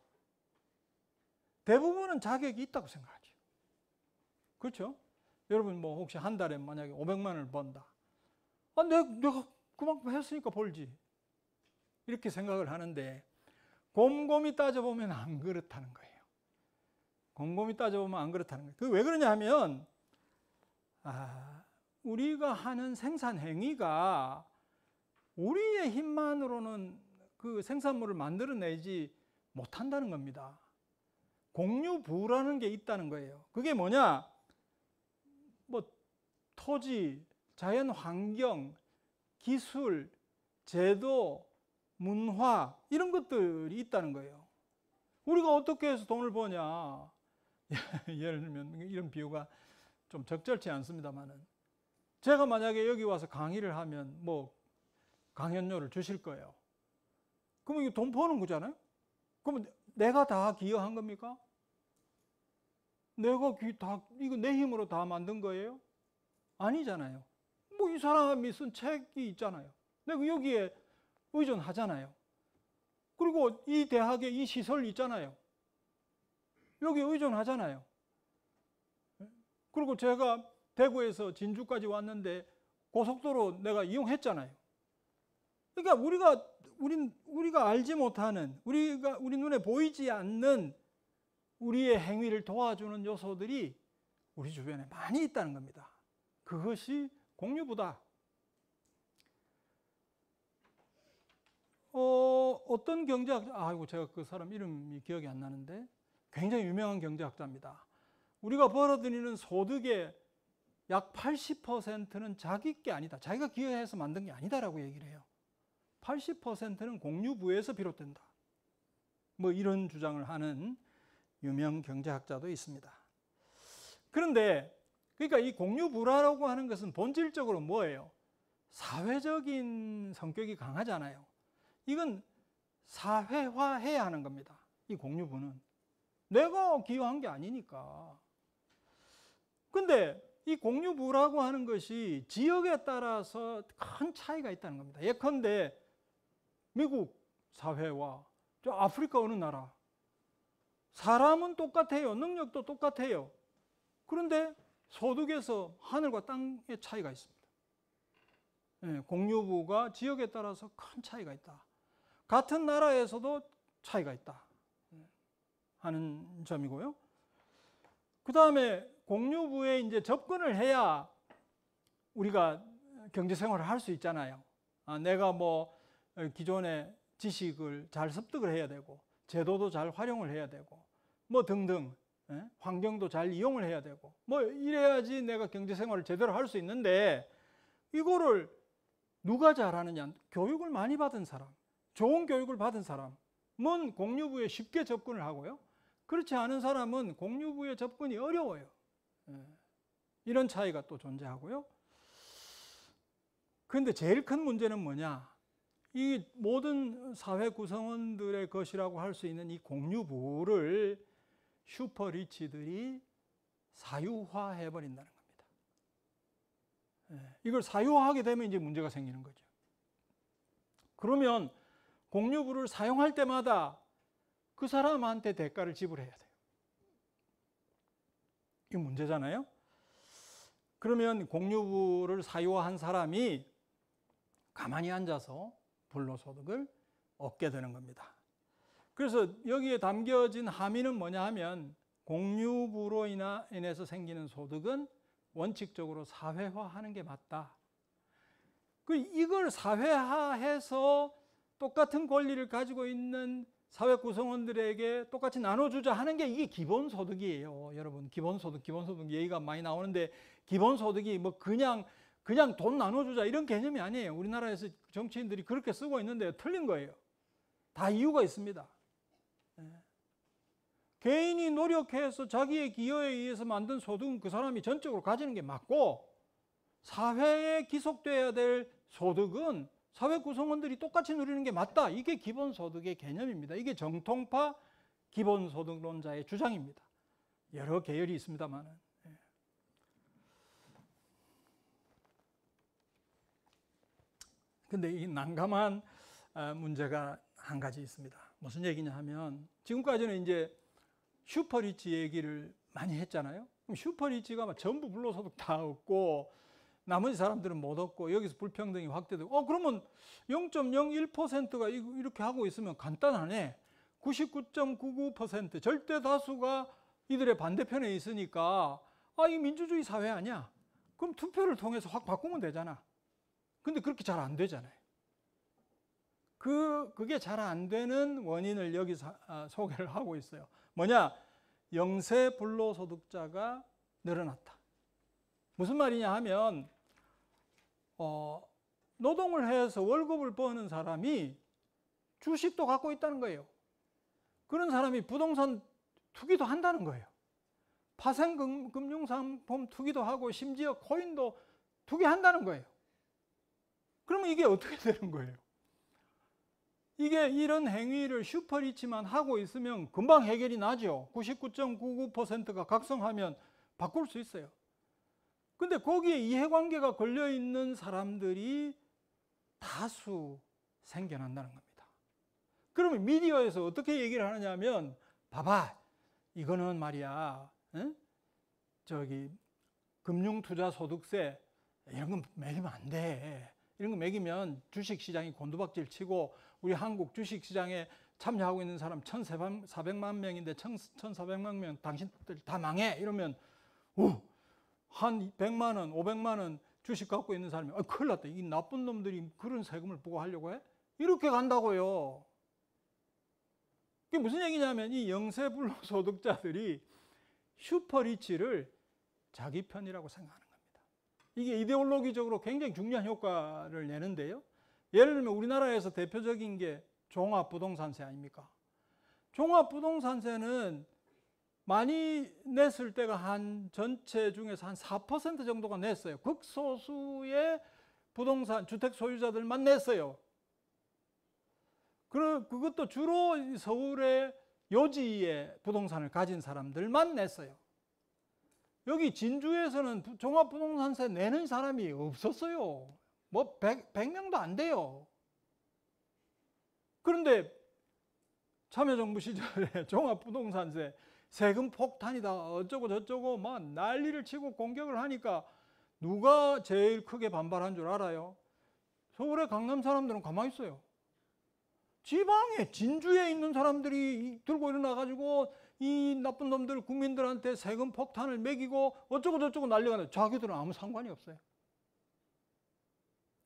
대부분은 자격이 있다고 생각하죠. 그렇죠? 여러분 뭐 혹시 한 달에 만약에 500만 원을 번다. 내가 그만큼 했으니까 벌지. 이렇게 생각을 하는데 곰곰이 따져보면 안 그렇다는 거예요. 곰곰이 따져보면 안 그렇다는 거예요. 그게 왜 그러냐 하면 우리가 하는 생산 행위가 우리의 힘만으로는 그 생산물을 만들어내지 못한다는 겁니다. 공유부라는 게 있다는 거예요. 그게 뭐냐? 뭐 토지, 자연 환경, 기술, 제도, 문화 이런 것들이 있다는 거예요. 우리가 어떻게 해서 돈을 버냐? 예를 들면 이런 비유가 좀 적절치 않습니다만은 제가 만약에 여기 와서 강의를 하면 뭐 강연료를 주실 거예요. 그러면 이거 돈 버는 거잖아요. 그러면 내가 다 기여한 겁니까? 이거 내 힘으로 다 만든 거예요? 아니잖아요. 뭐 이 사람이 쓴 책이 있잖아요. 내가 여기에 의존하잖아요. 그리고 이 대학에 이 시설이 있잖아요. 여기에 의존하잖아요. 그리고 제가 대구에서 진주까지 왔는데 고속도로 내가 이용했잖아요. 그러니까 우리가 알지 못하는, 우리 눈에 보이지 않는 우리의 행위를 도와주는 요소들이 우리 주변에 많이 있다는 겁니다. 그것이 공유부다. 어떤 경제학자, 제가 그 사람 이름이 기억이 안 나는데 굉장히 유명한 경제학자입니다. 우리가 벌어들이는 소득의 약 80%는 자기 게 아니다. 자기가 기여해서 만든 게 아니다라고 얘기를 해요. 80%는 공유부에서 비롯된다. 뭐 이런 주장을 하는 유명 경제학자도 있습니다. 그런데 그러니까 이 공유부라고 하는 것은 본질적으로 뭐예요? 사회적인 성격이 강하잖아요. 이건 사회화해야 하는 겁니다. 이 공유부는 내가 기여한 게 아니니까. 근데 이 공유부라고 하는 것이 지역에 따라서 큰 차이가 있다는 겁니다. 예컨대 미국 사회와 저 아프리카 어느 나라 사람은 똑같아요. 능력도 똑같아요. 그런데 소득에서 하늘과 땅의 차이가 있습니다. 공유부가 지역에 따라서 큰 차이가 있다. 같은 나라에서도 차이가 있다 하는 점이고요. 그 다음에 공유부에 이제 접근을 해야 우리가 경제 생활을 할 수 있잖아요. 내가 뭐 기존의 지식을 잘 습득을 해야 되고 제도도 잘 활용을 해야 되고 뭐 등등 환경도 잘 이용을 해야 되고 뭐 이래야지 내가 경제 생활을 제대로 할 수 있는데 이거를 누가 잘하느냐? 교육을 많이 받은 사람, 좋은 교육을 받은 사람은 공유부에 쉽게 접근을 하고요. 그렇지 않은 사람은 공유부에 접근이 어려워요. 이런 차이가 또 존재하고요. 그런데 제일 큰 문제는 뭐냐? 이 모든 사회 구성원들의 것이라고 할 수 있는 이 공유부를 슈퍼리치들이 사유화해 버린다는 겁니다. 이걸 사유화하게 되면 이제 문제가 생기는 거죠. 그러면 공유부를 사용할 때마다 그 사람한테 대가를 지불해야 돼요. 이 문제잖아요. 그러면 공유부를 사유한 사람이 가만히 앉아서 불로소득을 얻게 되는 겁니다. 그래서 여기에 담겨진 함의는 뭐냐 하면 공유부로 인해서 생기는 소득은 원칙적으로 사회화하는 게 맞다. 이걸 사회화해서 똑같은 권리를 가지고 있는 사회 구성원들에게 똑같이 나눠주자 하는 게 이게 기본소득이에요. 여러분, 기본소득 얘기가 많이 나오는데 기본소득이 뭐 그냥 돈 나눠주자 이런 개념이 아니에요. 우리나라에서 정치인들이 그렇게 쓰고 있는데 틀린 거예요. 다 이유가 있습니다. 개인이 노력해서 자기의 기여에 의해서 만든 소득은 그 사람이 전적으로 가지는 게 맞고, 사회에 기속돼야 될 소득은 사회 구성원들이 똑같이 누리는 게 맞다. 이게 기본소득의 개념입니다. 이게 정통파 기본소득론자의 주장입니다. 여러 계열이 있습니다만은. 근데 이 난감한 문제가 한 가지 있습니다. 무슨 얘기냐 하면, 지금까지는 이제 슈퍼리치 얘기를 많이 했잖아요. 그럼 슈퍼리치가 전부 불로소득 다 얻고 나머지 사람들은 못 얻고 여기서 불평등이 확대되고, 그러면 0.01%가 이렇게 하고 있으면 간단하네. 99.99% 절대 다수가 이들의 반대편에 있으니까 이 민주주의 사회 아니야. 그럼 투표를 통해서 확 바꾸면 되잖아. 근데 그렇게 잘 안 되잖아요. 그게 잘 안 되는 원인을 여기서 소개를 하고 있어요. 뭐냐? 영세 불로소득자가 늘어났다. 무슨 말이냐 하면 노동을 해서 월급을 버는 사람이 주식도 갖고 있다는 거예요. 그런 사람이 부동산 투기도 한다는 거예요. 파생 금융상품 투기도 하고 심지어 코인도 투기한다는 거예요. 그러면 이게 어떻게 되는 거예요? 이게 이런 행위를 슈퍼리치만 하고 있으면 금방 해결이 나죠. 99.99%가 각성하면 바꿀 수 있어요. 근데 거기에 이해관계가 걸려있는 사람들이 다수 생겨난다는 겁니다. 그러면 미디어에서 어떻게 얘기를 하느냐 하면, 봐봐, 이거는 말이야, 금융투자소득세 이런 거 매기면 안 돼. 이런 거 매기면 주식시장이 곤두박질 치고 우리 한국 주식시장에 참여하고 있는 사람 1,400만 명인데 1,400만 명 당신들 다 망해. 이러면 한 100만 원, 500만 원 주식 갖고 있는 사람이 큰일 났다. 이 나쁜 놈들이 그런 세금을 부과하려고 해? 이렇게 간다고요. 그게 무슨 얘기냐면 이 영세불로소득자들이 슈퍼리치를 자기 편이라고 생각하는 겁니다. 이게 이데올로기적으로 굉장히 중요한 효과를 내는데요. 예를 들면 우리나라에서 대표적인 게 종합부동산세 아닙니까? 종합부동산세는 많이 냈을 때가 한 전체 중에서 한 4% 정도가 냈어요. 극소수의 부동산 주택 소유자들만 냈어요. 그것도 주로 서울의 요지의 부동산을 가진 사람들만 냈어요. 여기 진주에서는 종합부동산세 내는 사람이 없었어요. 뭐 100명도 안 돼요. 그런데 참여정부 시절에 종합부동산세 세금 폭탄이다 어쩌고 저쩌고 막 난리를 치고 공격을 하니까 누가 제일 크게 반발한 줄 알아요? 서울의 강남 사람들은 가만히 있어요. 지방에 진주에 있는 사람들이 들고 일어나가지고 이 나쁜 놈들 국민들한테 세금 폭탄을 매기고 어쩌고 저쩌고 난리가 나요. 자기들은 아무 상관이 없어요.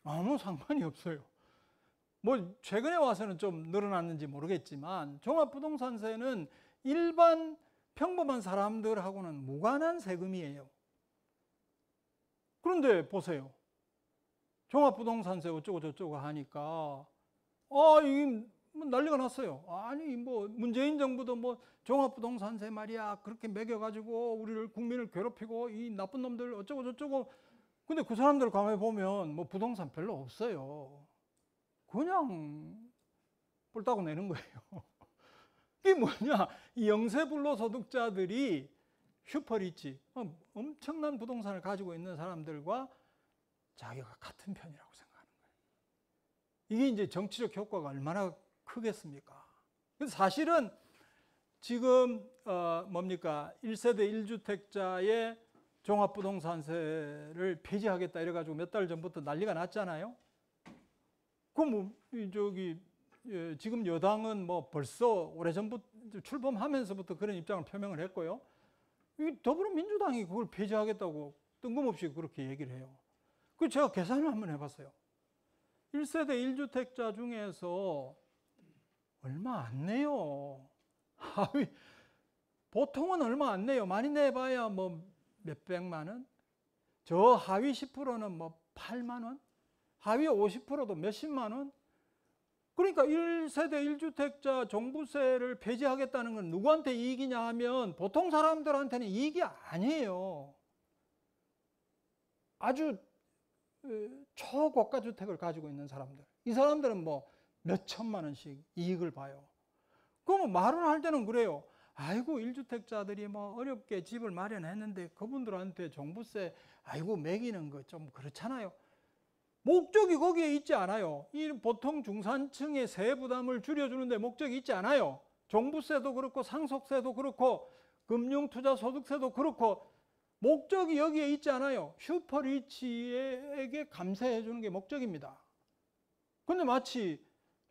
아무 상관이 없어요. 뭐 최근에 와서는 좀 늘어났는지 모르겠지만 종합부동산세는 일반 평범한 사람들하고는 무관한 세금이에요. 그런데 보세요. 종합부동산세 어쩌고 저쩌고 하니까 이게 뭐 난리가 났어요. 아니 뭐 문재인 정부도 뭐 종합부동산세 말이야 그렇게 매겨가지고 우리를 국민을 괴롭히고 이 나쁜 놈들 어쩌고 저쩌고. 근데 그 사람들 가만히 보면 뭐 부동산 별로 없어요. 그냥 뿔따고 내는 거예요. 이게 뭐냐? 이 영세불로소득자들이 슈퍼리치, 엄청난 부동산을 가지고 있는 사람들과 자기가 같은 편이라고 생각하는 거예요. 이게 이제 정치적 효과가 얼마나 크겠습니까? 사실은 지금 뭡니까 1세대 1주택자의 종합부동산세를 폐지하겠다 이래가지고 몇 달 전부터 난리가 났잖아요. 그럼 지금 여당은 뭐 벌써 오래전부터 출범하면서부터 그런 입장을 표명을 했고요. 이 더불어민주당이 그걸 폐지하겠다고 뜬금없이 그렇게 얘기를 해요. 그 제가 계산을 한번 해봤어요. 1세대 1주택자 중에서 얼마 안 내요. 하위 보통은 얼마 안 내요. 많이 내봐야 뭐 몇백만 원. 저 하위 10%는 뭐 8만 원. 하위 50%도 몇십만 원. 그러니까 1세대 1주택자 종부세를 폐지하겠다는 건 누구한테 이익이냐 하면 보통 사람들한테는 이익이 아니에요. 아주 초고가 주택을 가지고 있는 사람들. 이 사람들은 뭐 몇천만 원씩 이익을 봐요. 그러면 말을 할 때는 그래요. 아이고 1주택자들이 뭐 어렵게 집을 마련했는데 그분들한테 종부세 아이고 매기는 거 좀 그렇잖아요. 목적이 거기에 있지 않아요. 이 보통 중산층의 세액 부담을 줄여주는데 목적이 있지 않아요. 종부세도 그렇고 상속세도 그렇고 금융투자소득세도 그렇고 목적이 여기에 있지 않아요. 슈퍼리치에게 감세해 주는 게 목적입니다. 근데 마치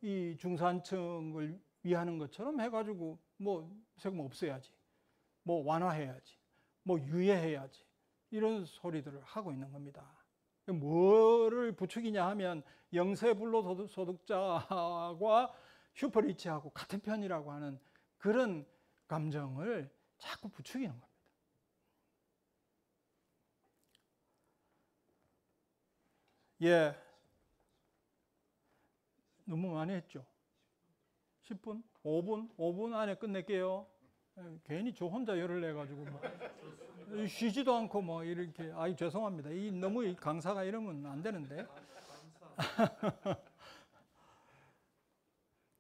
이 중산층을 위하는 것처럼 해가지고 뭐 세금 없애야지, 뭐 완화해야지, 뭐 유예해야지 이런 소리들을 하고 있는 겁니다. 뭐를 부추기냐 하면 영세불로소득자와 슈퍼리치하고 같은 편이라고 하는 그런 감정을 자꾸 부추기는 겁니다. 예, 너무 많이 했죠. 10분? 5분 안에 끝낼게요. 괜히 저 혼자 열을 내가지고 뭐 쉬지도 않고 뭐 이렇게 죄송합니다. 너무 강사가 이러면 안 되는데.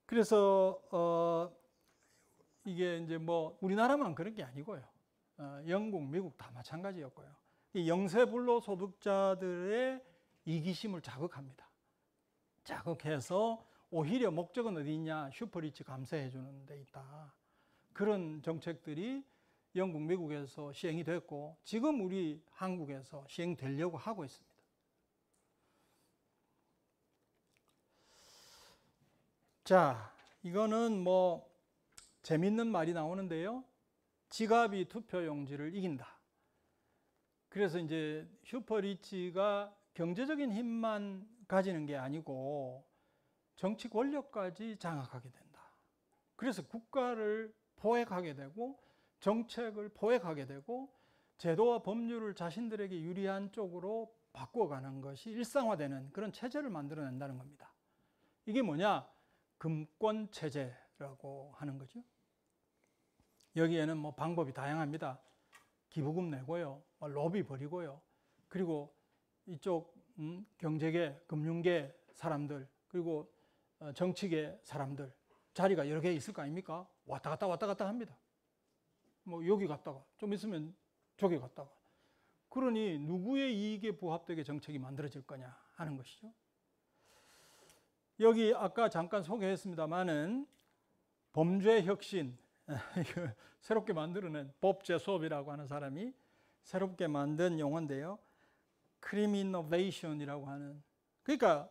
그래서 이게 이제 뭐 우리나라만 그런 게 아니고요. 영국, 미국 다 마찬가지였고요. 이 영세불로소득자들의 이기심을 자극합니다. 자극해서 오히려 목적은 어디 있냐? 슈퍼리치 감세해 주는 데 있다. 그런 정책들이 영국, 미국에서 시행이 됐고 지금 우리 한국에서 시행되려고 하고 있습니다. 자, 이거는 뭐 재밌는 말이 나오는데요. 지갑이 투표용지를 이긴다. 그래서 이제 슈퍼리치가 경제적인 힘만 가지는 게 아니고 정치 권력까지 장악하게 된다. 그래서 국가를 포획하게 되고 정책을 포획하게 되고 제도와 법률을 자신들에게 유리한 쪽으로 바꾸어가는 것이 일상화되는 그런 체제를 만들어낸다는 겁니다. 이게 뭐냐? 금권 체제라고 하는 거죠. 여기에는 뭐 방법이 다양합니다. 기부금 내고요, 로비 벌이고요, 그리고 이쪽 경제계, 금융계 사람들, 그리고 정치계 사람들 자리가 여러 개 있을 거 아닙니까? 왔다 갔다 합니다. 뭐 여기 갔다가 좀 있으면 저기 갔다가. 그러니 누구의 이익에 부합되게 정책이 만들어질 거냐 하는 것이죠. 여기 아까 잠깐 소개했습니다마는 범죄혁신, 새롭게 만들어낸 법제수업이라고 하는 사람이 새롭게 만든 용어인데요. 크리미노베이션이라고 하는, 그러니까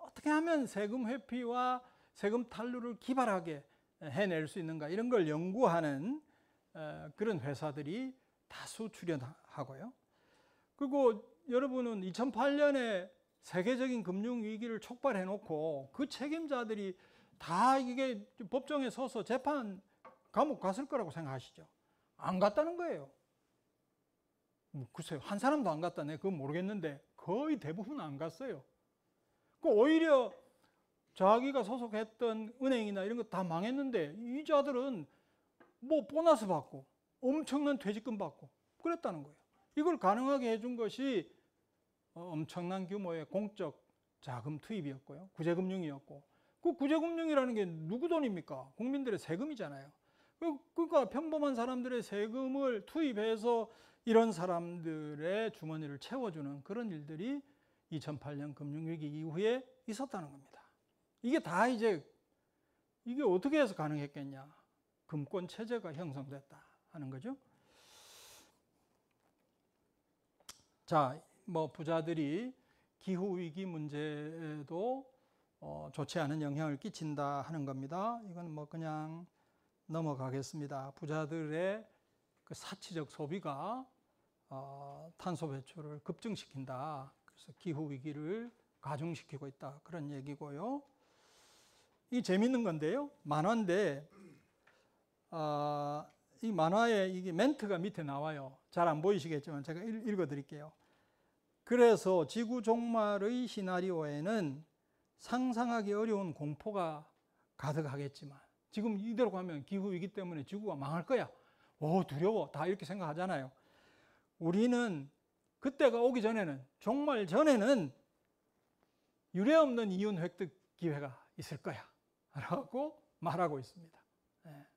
어떻게 하면 세금 회피와 세금 탈루를 기발하게 해낼 수 있는가 이런 걸 연구하는 그런 회사들이 다수 출연하고요. 그리고 여러분은 2008년에 세계적인 금융위기를 촉발해 놓고 그 책임자들이 다 이게 법정에 서서 재판 감옥 갔을 거라고 생각하시죠? 안 갔다는 거예요. 글쎄요, 한 사람도 안 갔다네. 그건 모르겠는데 거의 대부분 안 갔어요. 오히려 자기가 소속했던 은행이나 이런 거 다 망했는데 이 자들은 뭐 보너스 받고 엄청난 퇴직금 받고 그랬다는 거예요. 이걸 가능하게 해준 것이 엄청난 규모의 공적 자금 투입이었고요. 구제금융이었고, 그 구제금융이라는 게 누구 돈입니까? 국민들의 세금이잖아요. 그러니까 평범한 사람들의 세금을 투입해서 이런 사람들의 주머니를 채워주는 그런 일들이 2008년 금융위기 이후에 있었다는 겁니다. 이게 다 이제 이게 어떻게 해서 가능했겠냐? 금권 체제가 형성됐다 하는 거죠. 자, 뭐 부자들이 기후 위기 문제에도 좋지 않은 영향을 끼친다 하는 겁니다. 이건 뭐 그냥 넘어가겠습니다. 부자들의 그 사치적 소비가 탄소 배출을 급증시킨다. 그래서 기후 위기를 가중시키고 있다. 그런 얘기고요. 이 재밌는 건데요. 만화인데 이 만화에 이게 멘트가 밑에 나와요. 잘 안 보이시겠지만 제가 읽어 드릴게요. 그래서 지구 종말의 시나리오에는 상상하기 어려운 공포가 가득하겠지만 지금 이대로 가면 기후위기 때문에 지구가 망할 거야. 오, 두려워. 다 이렇게 생각하잖아요. 우리는 그때가 오기 전에는, 종말 전에는 유례없는 이윤 획득 기회가 있을 거야 라고 말하고 있습니다. 예.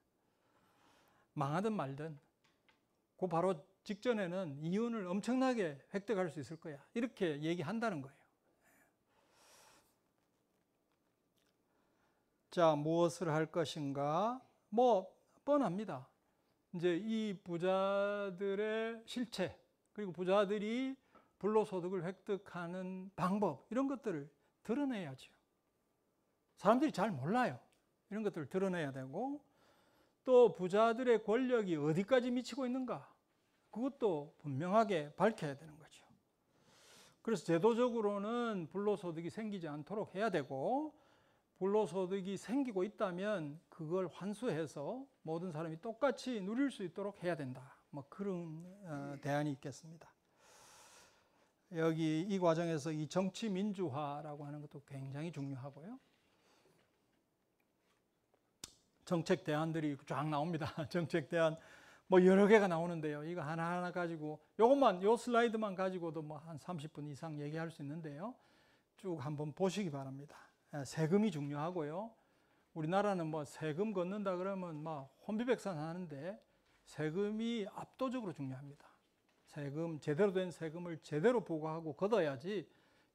망하든 말든 그 바로 직전에는 이윤을 엄청나게 획득할 수 있을 거야 이렇게 얘기한다는 거예요. 자, 무엇을 할 것인가? 뭐 뻔합니다. 이제 이 부자들의 실체, 그리고 부자들이 불로소득을 획득하는 방법, 이런 것들을 드러내야죠. 사람들이 잘 몰라요. 이런 것들을 드러내야 되고, 또 부자들의 권력이 어디까지 미치고 있는가, 그것도 분명하게 밝혀야 되는 거죠. 그래서 제도적으로는 불로소득이 생기지 않도록 해야 되고, 불로소득이 생기고 있다면 그걸 환수해서 모든 사람이 똑같이 누릴 수 있도록 해야 된다. 뭐 그런 대안이 있겠습니다. 여기 이 과정에서 이 정치 민주화라고 하는 것도 굉장히 중요하고요. 정책 대안들이 쫙 나옵니다. 정책 대안 뭐 여러 개가 나오는데요. 이거 하나하나 가지고 요 슬라이드만 가지고도 뭐 한 30분 이상 얘기할 수 있는데요. 쭉 한번 보시기 바랍니다. 세금이 중요하고요. 우리나라는 뭐 세금 걷는다 그러면 막 혼비백산 하는데 세금이 압도적으로 중요합니다. 세금, 제대로 된 세금을 제대로 부과하고 걷어야지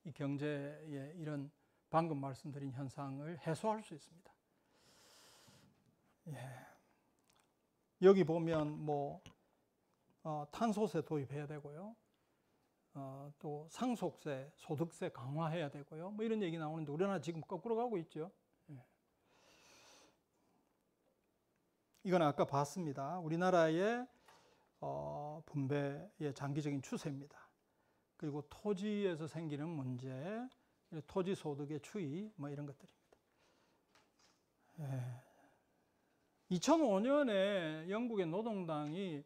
이 경제의 이런 방금 말씀드린 현상을 해소할 수 있습니다. 예. 여기 보면 뭐 탄소세 도입해야 되고요. 또 상속세, 소득세 강화해야 되고요. 뭐 이런 얘기 나오는데 우리나라 지금 거꾸로 가고 있죠. 예. 이건 아까 봤습니다. 우리나라의 분배의 장기적인 추세입니다. 그리고 토지에서 생기는 문제, 토지 소득의 추이, 뭐 이런 것들입니다. 예. 2005년에 영국의 노동당이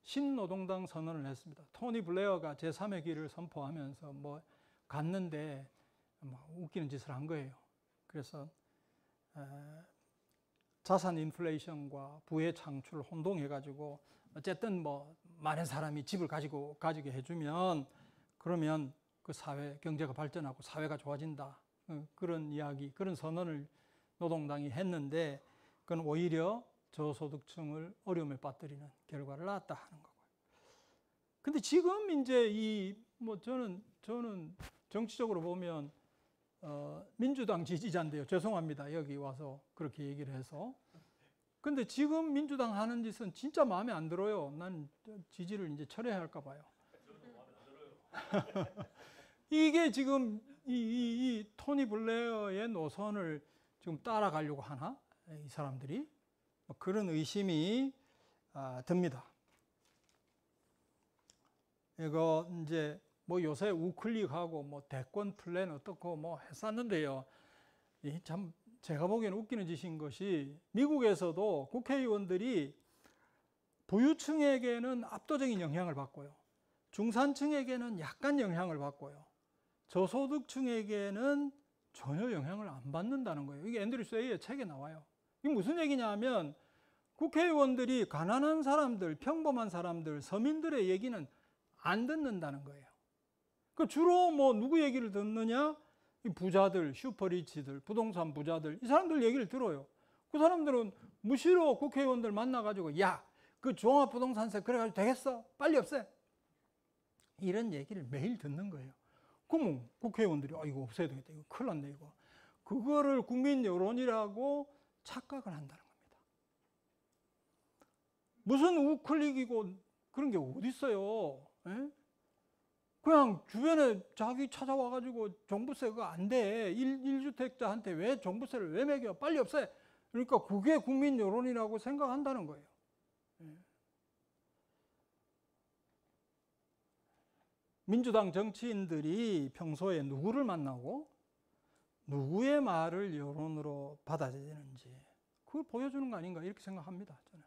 신노동당 선언을 했습니다. 토니 블레어가 제3의 길을 선포하면서 뭐 갔는데 뭐 웃기는 짓을 한 거예요. 그래서 자산 인플레이션과 부의 창출을 혼동해가지고 어쨌든 뭐 많은 사람이 집을 가지게 해주면 그러면 그 사회 경제가 발전하고 사회가 좋아진다. 그런 이야기, 그런 선언을 노동당이 했는데 그건 오히려 저소득층을 어려움에 빠뜨리는 결과를 낳았다 하는 거고요. 근데 지금 이제 저는 정치적으로 보면 민주당 지지자인데요. 죄송합니다. 여기 와서 그렇게 얘기를 해서. 근데 지금 민주당 하는 짓은 진짜 마음에 안 들어요. 난 지지를 이제 철회해야 할까 봐요. 이게 지금 이 토니 블레어의 노선을 지금 따라가려고 하나? 이 사람들이? 그런 의심이 듭니다. 이거 이제 뭐 요새 우클릭하고 뭐 대권 플랜 어떻고 뭐 했었는데요. 참 제가 보기에는 웃기는 짓인 것이 미국에서도 국회의원들이 부유층에게는 압도적인 영향을 받고요. 중산층에게는 약간 영향을 받고요. 저소득층에게는 전혀 영향을 안 받는다는 거예요. 이게 앤드류 세이의 책에 나와요. 이게 무슨 얘기냐면 국회의원들이 가난한 사람들, 평범한 사람들, 서민들의 얘기는 안 듣는다는 거예요. 그 주로 뭐 누구 얘기를 듣느냐? 이 부자들, 슈퍼리치들, 부동산 부자들, 이 사람들 얘기를 들어요. 그 사람들은 무시로 국회의원들 만나가지고 야, 그 종합부동산세 그래가지고 되겠어? 빨리 없애. 이런 얘기를 매일 듣는 거예요. 그러면 국회의원들이 이거 없애야 되겠다. 이거 큰일 났네 이거. 그거를 국민 여론이라고 착각을 한다는 겁니다. 무슨 우클릭이고 그런 게 어디 있어요? 예? 그냥 주변에 자기 찾아와가지고 종부세 그거 안 돼. 1주택자한테 왜 종부세를 왜 매겨? 빨리 없애. 그러니까 그게 국민 여론이라고 생각한다는 거예요. 예. 민주당 정치인들이 평소에 누구를 만나고 누구의 말을 여론으로 받아들이는지 그걸 보여주는 거 아닌가 이렇게 생각합니다. 저는.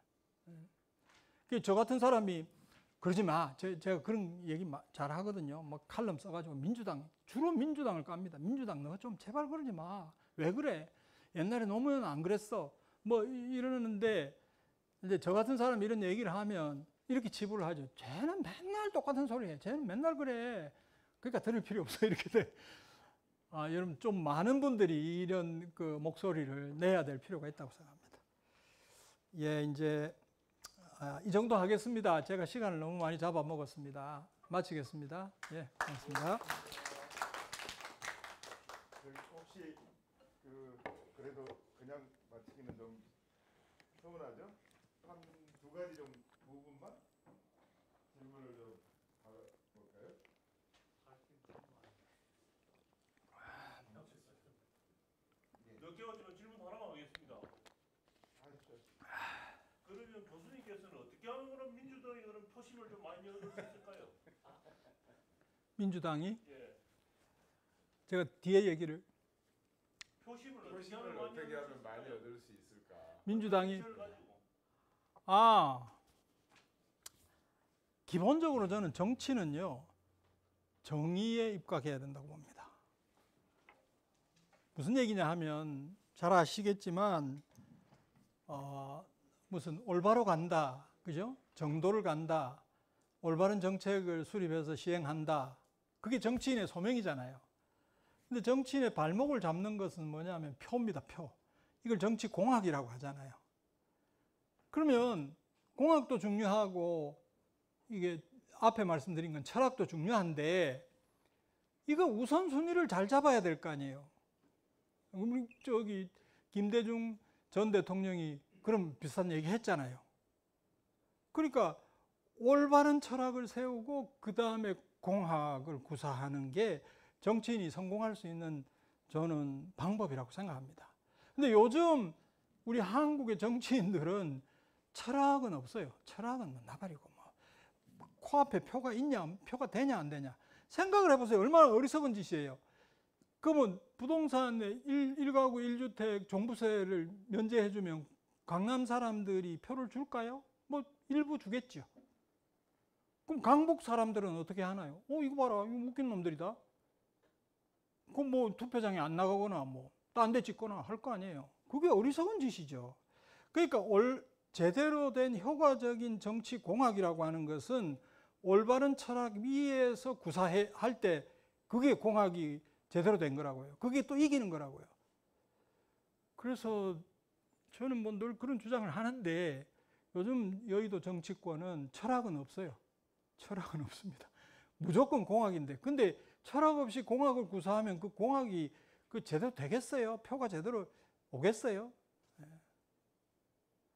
예. 저 같은 사람이 그러지 마. 제가 그런 얘기 잘 하거든요. 뭐 칼럼 써가지고 주로 민주당을 깝니다. 민주당 너 좀 제발 그러지 마. 왜 그래? 옛날에 노무현 안 그랬어. 뭐 이러는데 이제 저 같은 사람이 이런 얘기를 하면 이렇게 치부를 하죠. 쟤는 맨날 똑같은 소리 해. 쟤는 맨날 그래. 그러니까 들을 필요 없어. 이렇게 돼. 여러분 좀 많은 분들이 이런 그 목소리를 내야 될 필요가 있다고 생각합니다. 예, 이제 이 정도 하겠습니다. 제가 시간을 너무 많이 잡아먹었습니다. 마치겠습니다. 예, 고맙습니다. 혹시 그래도 그냥 마치기는 좀 서운하죠? 한 두 가지 좀 부분만 질문을 좀 받아볼까요? 몇 개월이면 질문 하나만 하겠습니다. 그러면 교수님께서는 어떻게 하면 그럼 민주당이 그런 표심을 좀 많이 얻을 수 있을까요? 민주당이 예. 제가 뒤에 얘기를 표심을 어떻게 표심을 하면 어떻게 하면 많이 얻을 수 있을까? 민주당이 가지고. 기본적으로 저는 정치는요 정의에 입각해야 된다고 봅니다. 무슨 얘기냐 하면 잘 아시겠지만 무슨 올바로 간다, 그죠? 정도를 간다, 올바른 정책을 수립해서 시행한다. 그게 정치인의 소명이잖아요. 근데 정치인의 발목을 잡는 것은 뭐냐면 표입니다, 표. 이걸 정치 공학이라고 하잖아요. 그러면 공학도 중요하고 이게 앞에 말씀드린 건 철학도 중요한데 이거 우선순위를 잘 잡아야 될 거 아니에요. 우리 김대중 전 대통령이 그런 비슷한 얘기 했잖아요. 그러니까 올바른 철학을 세우고 그 다음에 공학을 구사하는 게 정치인이 성공할 수 있는 저는 방법이라고 생각합니다. 근데 요즘 우리 한국의 정치인들은 철학은 없어요. 철학은 뭐 나발이고 뭐 코앞에 표가 있냐, 표가 되냐 안 되냐. 생각을 해보세요. 얼마나 어리석은 짓이에요. 그러면 부동산에 1가구 1주택 종부세를 면제해주면 강남 사람들이 표를 줄까요? 뭐 일부 주겠죠. 그럼 강북 사람들은 어떻게 하나요? 이거 봐라, 이거 웃긴 놈들이다. 그럼 뭐 투표장에 안 나가거나 뭐 딴 데 찍거나 할 거 아니에요. 그게 어리석은 짓이죠. 그러니까 제대로 된 효과적인 정치 공학이라고 하는 것은 올바른 철학 위에서 구사할 때 그게 공학이 제대로 된 거라고요. 그게 또 이기는 거라고요. 그래서 저는 뭐 늘 그런 주장을 하는데 요즘 여의도 정치권은 철학은 없어요. 철학은 없습니다. 무조건 공학인데. 근데 철학 없이 공학을 구사하면 그 공학이 제대로 되겠어요? 표가 제대로 오겠어요?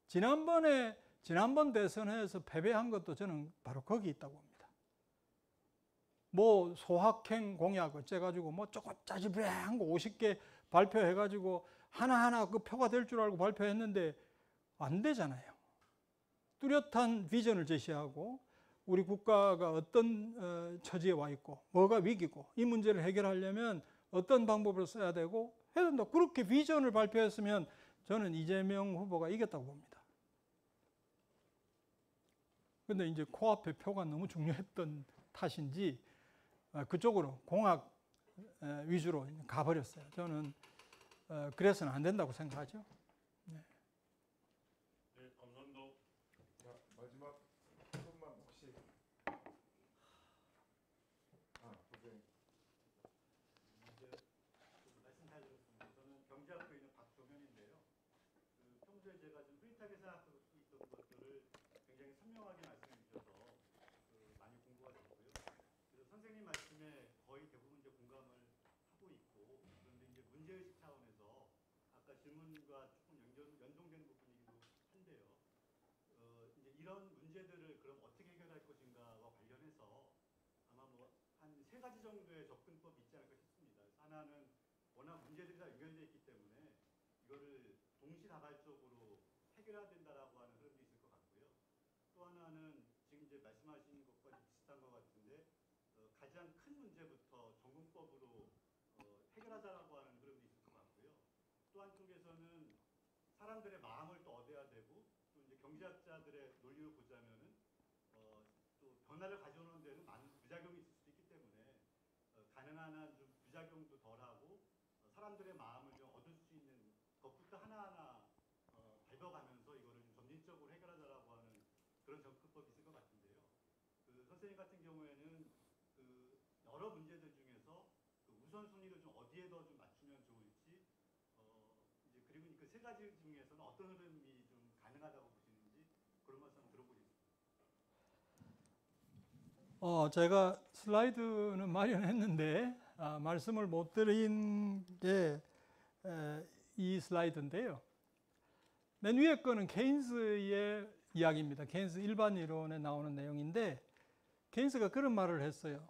지난번 대선에서 패배한 것도 저는 바로 거기 있다고 봅니다. 뭐 소확행 공약 어째가지고 뭐 조금 짜지부한 거 50개 발표해가지고 하나하나 그 표가 될 줄 알고 발표했는데 안 되잖아요. 뚜렷한 비전을 제시하고 우리 국가가 어떤 처지에 와 있고 뭐가 위기고 이 문제를 해결하려면 어떤 방법을 써야 되고 해야 된다. 그렇게 비전을 발표했으면 저는 이재명 후보가 이겼다고 봅니다. 근데 이제 코앞에 표가 너무 중요했던 탓인지 그쪽으로 공학 위주로 가버렸어요. 저는 그래서는 안 된다고 생각하죠. 네, 감사합니다. 자, 마지막 조금만 혹시 보세요. 말씀 잘 들었습니다. 저는 경제학부에 있는 박종현인데요. 평소에 제가 좀 흐릿하게 생각하고 있던 것들을 굉장히 선명하게 말씀해 주셔서 많이 공부가 됐고요. 그래서 선생님 말씀에 거의 대부분 이제 공감을 하고 있고, 그런데 이제 문제의식 차원에서 아까 질문과 조금 연동되는 부분이기도 한데요. 이제 이런 문제들을 그럼 어떻게 해결할 것인가와 관련해서 아마 뭐 한 3가지 정도의 접근법이 있지 않을까 싶습니다. 하나는 워낙 문제들이 다 연결되어 있기 때문에 이거를 동시다발적으로 해결해야 된다라고 하는 흐름도 있을 것 같고요. 또 하나는 지금 이제 말씀하신 것과 비슷한 것 같은데 가장 큰 문제부터 정근법으로 해결하자라고 하는 흐름도 있을 것 같고요. 또 한쪽에서는 사람들의 마음을 또 얻어야 되고 또 이제 경제학자들의 논리를 보자면은 또 변화를 가져오는 데는 많은 부작용이 있을 수도 있기 때문에 가능한 한 좀 부작용도 덜하고 사람들의 마음을 좀 얻을 수 있는 것부터 하나하나 밟아가면서 이거를 좀 점진적으로 해결하자라고 하는 그런 접근법이 있을 것 같은데요. 그 선생님 같은 경우에는 그 여러 문제들 중에서 그 우선순위를 좀 어디에 더 좀 맞추면 좋을지 이제 그리고 그 3가지 중에서는 어떤 흐름이 좀 가능하다고 보시는지 그런 말씀 한번 들어보겠습니다. 제가 슬라이드는 마련했는데 말씀을 못 드린 게 이 슬라이드인데요. 맨 위에 거는 케인스의 이야기입니다. 케인스 일반 이론에 나오는 내용인데 케인스가 그런 말을 했어요.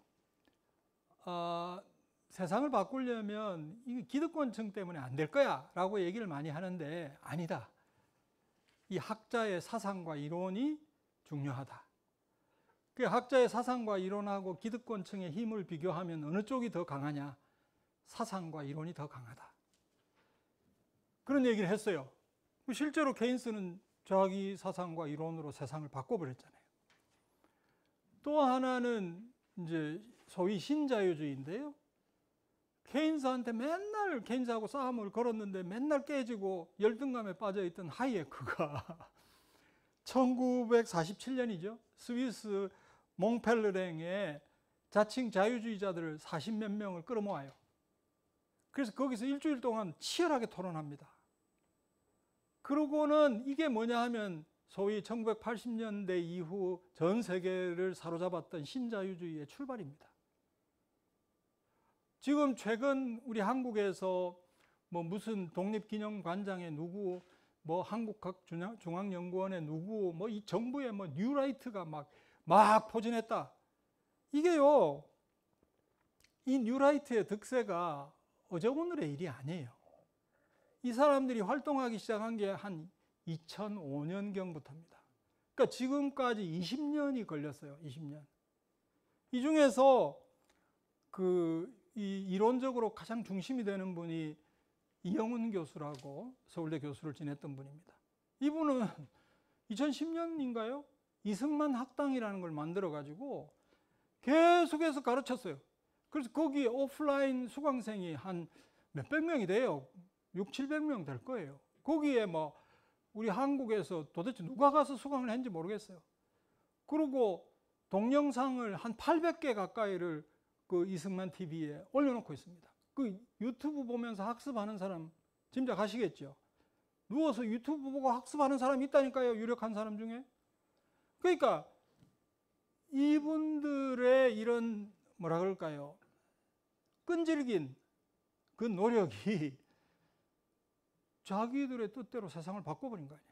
세상을 바꾸려면 이 기득권층 때문에 안 될 거야 라고 얘기를 많이 하는데 아니다. 이 학자의 사상과 이론이 중요하다. 그 학자의 사상과 이론하고 기득권층의 힘을 비교하면 어느 쪽이 더 강하냐? 사상과 이론이 더 강하다. 그런 얘기를 했어요. 실제로 케인스는 자기 사상과 이론으로 세상을 바꿔버렸잖아요. 또 하나는 이제 소위 신자유주의인데요. 케인스한테 맨날 케인스하고 싸움을 걸었는데 맨날 깨지고 열등감에 빠져있던 하이에크가 1947년이죠. 스위스 몽펠르랭에 자칭 자유주의자들을 40몇 명을 끌어모아요. 그래서 거기서 일주일 동안 치열하게 토론합니다. 그러고는 이게 뭐냐 하면 소위 1980년대 이후 전 세계를 사로잡았던 신자유주의의 출발입니다. 지금 최근 우리 한국에서 뭐 무슨 독립기념관장의 누구, 뭐 한국학중앙연구원의 누구, 뭐 이 정부의 뭐 뉴라이트가 막 포진했다. 이게요, 이 뉴라이트의 득세가 어제 오늘의 일이 아니에요. 이 사람들이 활동하기 시작한 게 한 2005년경부터입니다. 그러니까 지금까지 20년이 걸렸어요. 20년. 이 중에서 이 이론적으로 가장 중심이 되는 분이 이영훈 교수라고 서울대 교수를 지냈던 분입니다. 이분은 2010년인가요? 이승만 학당이라는 걸 만들어가지고 계속해서 가르쳤어요. 그래서 거기에 오프라인 수강생이 한 몇백 명이 돼요. 600~700명 될 거예요. 거기에 뭐 우리 한국에서 도대체 누가 가서 수강을 했는지 모르겠어요. 그리고 동영상을 한 800개 가까이를 그 이승만 TV에 올려놓고 있습니다. 그 유튜브 보면서 학습하는 사람 짐작하시겠죠? 누워서 유튜브 보고 학습하는 사람이 있다니까요. 유력한 사람 중에. 그러니까 이분들의 이런 뭐라 그럴까요? 끈질긴 그 노력이 자기들의 뜻대로 세상을 바꿔버린 거 아니에요.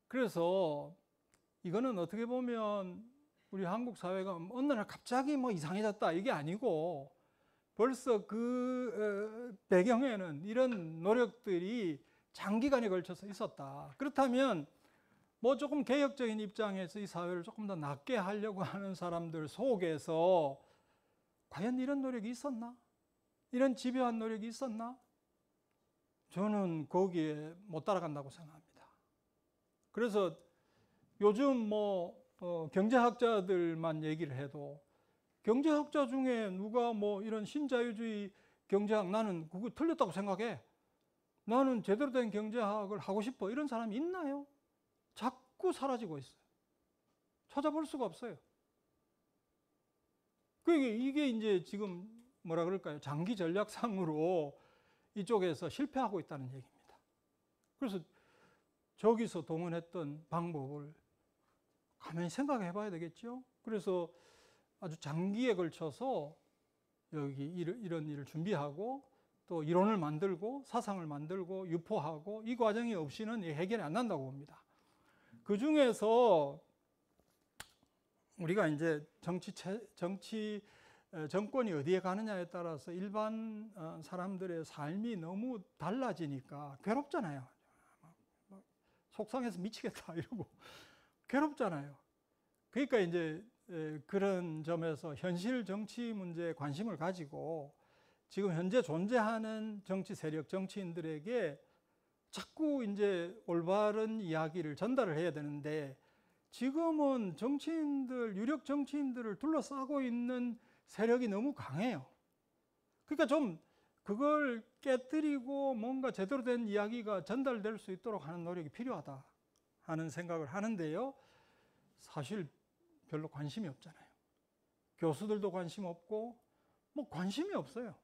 그래서 이거는 어떻게 보면 우리 한국 사회가 어느 날 갑자기 뭐 이상해졌다 이게 아니고 벌써 그 배경에는 이런 노력들이 장기간에 걸쳐서 있었다. 그렇다면 뭐 조금 개혁적인 입장에서 이 사회를 조금 더 낫게 하려고 하는 사람들 속에서 과연 이런 노력이 있었나? 이런 집요한 노력이 있었나? 저는 거기에 못 따라간다고 생각합니다. 그래서 요즘 뭐 경제학자들만 얘기를 해도 경제학자 중에 누가 뭐 이런 신자유주의 경제학 나는 그거 틀렸다고 생각해. 나는 제대로 된 경제학을 하고 싶어. 이런 사람이 있나요? 자꾸 사라지고 있어요. 찾아볼 수가 없어요. 이게 이제 지금 뭐라 그럴까요? 장기 전략상으로 이쪽에서 실패하고 있다는 얘기입니다. 그래서 저기서 동원했던 방법을 가만히 생각해 봐야 되겠죠. 그래서 아주 장기에 걸쳐서 여기 이런 일을 준비하고 또 이론을 만들고 사상을 만들고 유포하고 이 과정이 없이는 해결이 안 난다고 봅니다. 그 중에서 우리가 이제 정권이 어디에 가느냐에 따라서 일반 사람들의 삶이 너무 달라지니까 괴롭잖아요. 막 속상해서 미치겠다 이러고 괴롭잖아요. 그러니까 이제 그런 점에서 현실 정치 문제에 관심을 가지고 지금 현재 존재하는 정치 세력, 정치인들에게 자꾸 이제 올바른 이야기를 전달을 해야 되는데 지금은 정치인들, 유력 정치인들을 둘러싸고 있는 세력이 너무 강해요. 그러니까 좀 그걸 깨뜨리고 뭔가 제대로 된 이야기가 전달될 수 있도록 하는 노력이 필요하다 하는 생각을 하는데요. 사실 별로 관심이 없잖아요. 교수들도 관심 없고 뭐 관심이 없어요.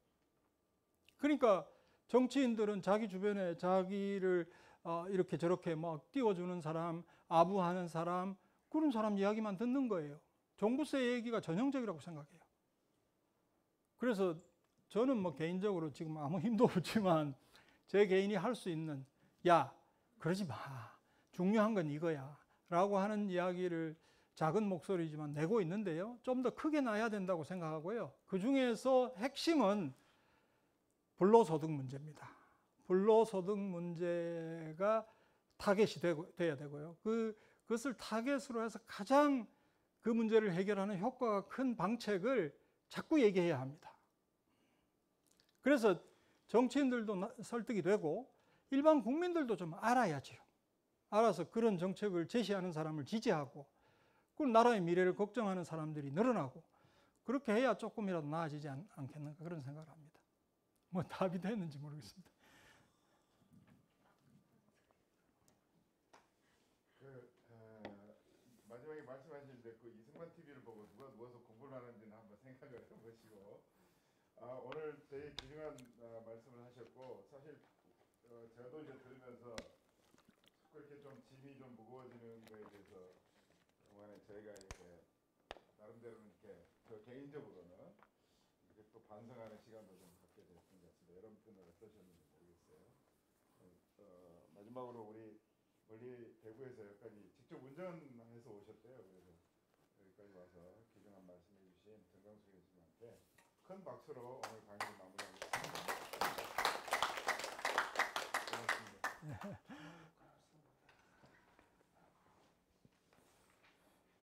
그러니까 정치인들은 자기 주변에 자기를 이렇게 저렇게 막 띄워주는 사람, 아부하는 사람, 그런 사람 이야기만 듣는 거예요. 종부세 얘기가 전형적이라고 생각해요. 그래서 저는 뭐 개인적으로 지금 아무 힘도 없지만 제 개인이 할 수 있는, 야, 그러지 마. 중요한 건 이거야. 라고 하는 이야기를 작은 목소리지만 내고 있는데요. 좀 더 크게 나야 된다고 생각하고요. 그 중에서 핵심은 불로소득 문제입니다. 불로소득 문제가 타겟이 돼야 되고요. 그것을 타겟으로 해서 가장 그 문제를 해결하는 효과가 큰 방책을 자꾸 얘기해야 합니다. 그래서 정치인들도 설득이 되고 일반 국민들도 좀 알아야지요. 알아서 그런 정책을 제시하는 사람을 지지하고 그리고 나라의 미래를 걱정하는 사람들이 늘어나고 그렇게 해야 조금이라도 나아지지 않겠는가 그런 생각을 합니다. 뭐 답이 됐는지 모르겠습니다. 마지막에 말씀하시는데 그 이승만 TV를 보고 누가 누워서 공부를 하는지는 한번 생각을 해보시고 오늘 되게 귀중한 말씀을 하셨고 사실 저도 이제 들으면서 그렇게 좀 짐이 좀 무거워지는 거에 대해서 그동안에 저희가 이렇게 나름대로는 이렇게 저 개인적으로는 이렇게 또 반성하는 시간도 좀 갖게 됐던 것 같습니다. 여러분들은 어떠셨는지 모르겠어요. 마지막으로 우리 멀리 대구에서 여기까지 직접 운전해서 오셨대요. 그래서 여기까지 와서 귀중한 말씀해 주신 정광수 교수님한테 큰 박수로 오늘 강의를 마무리.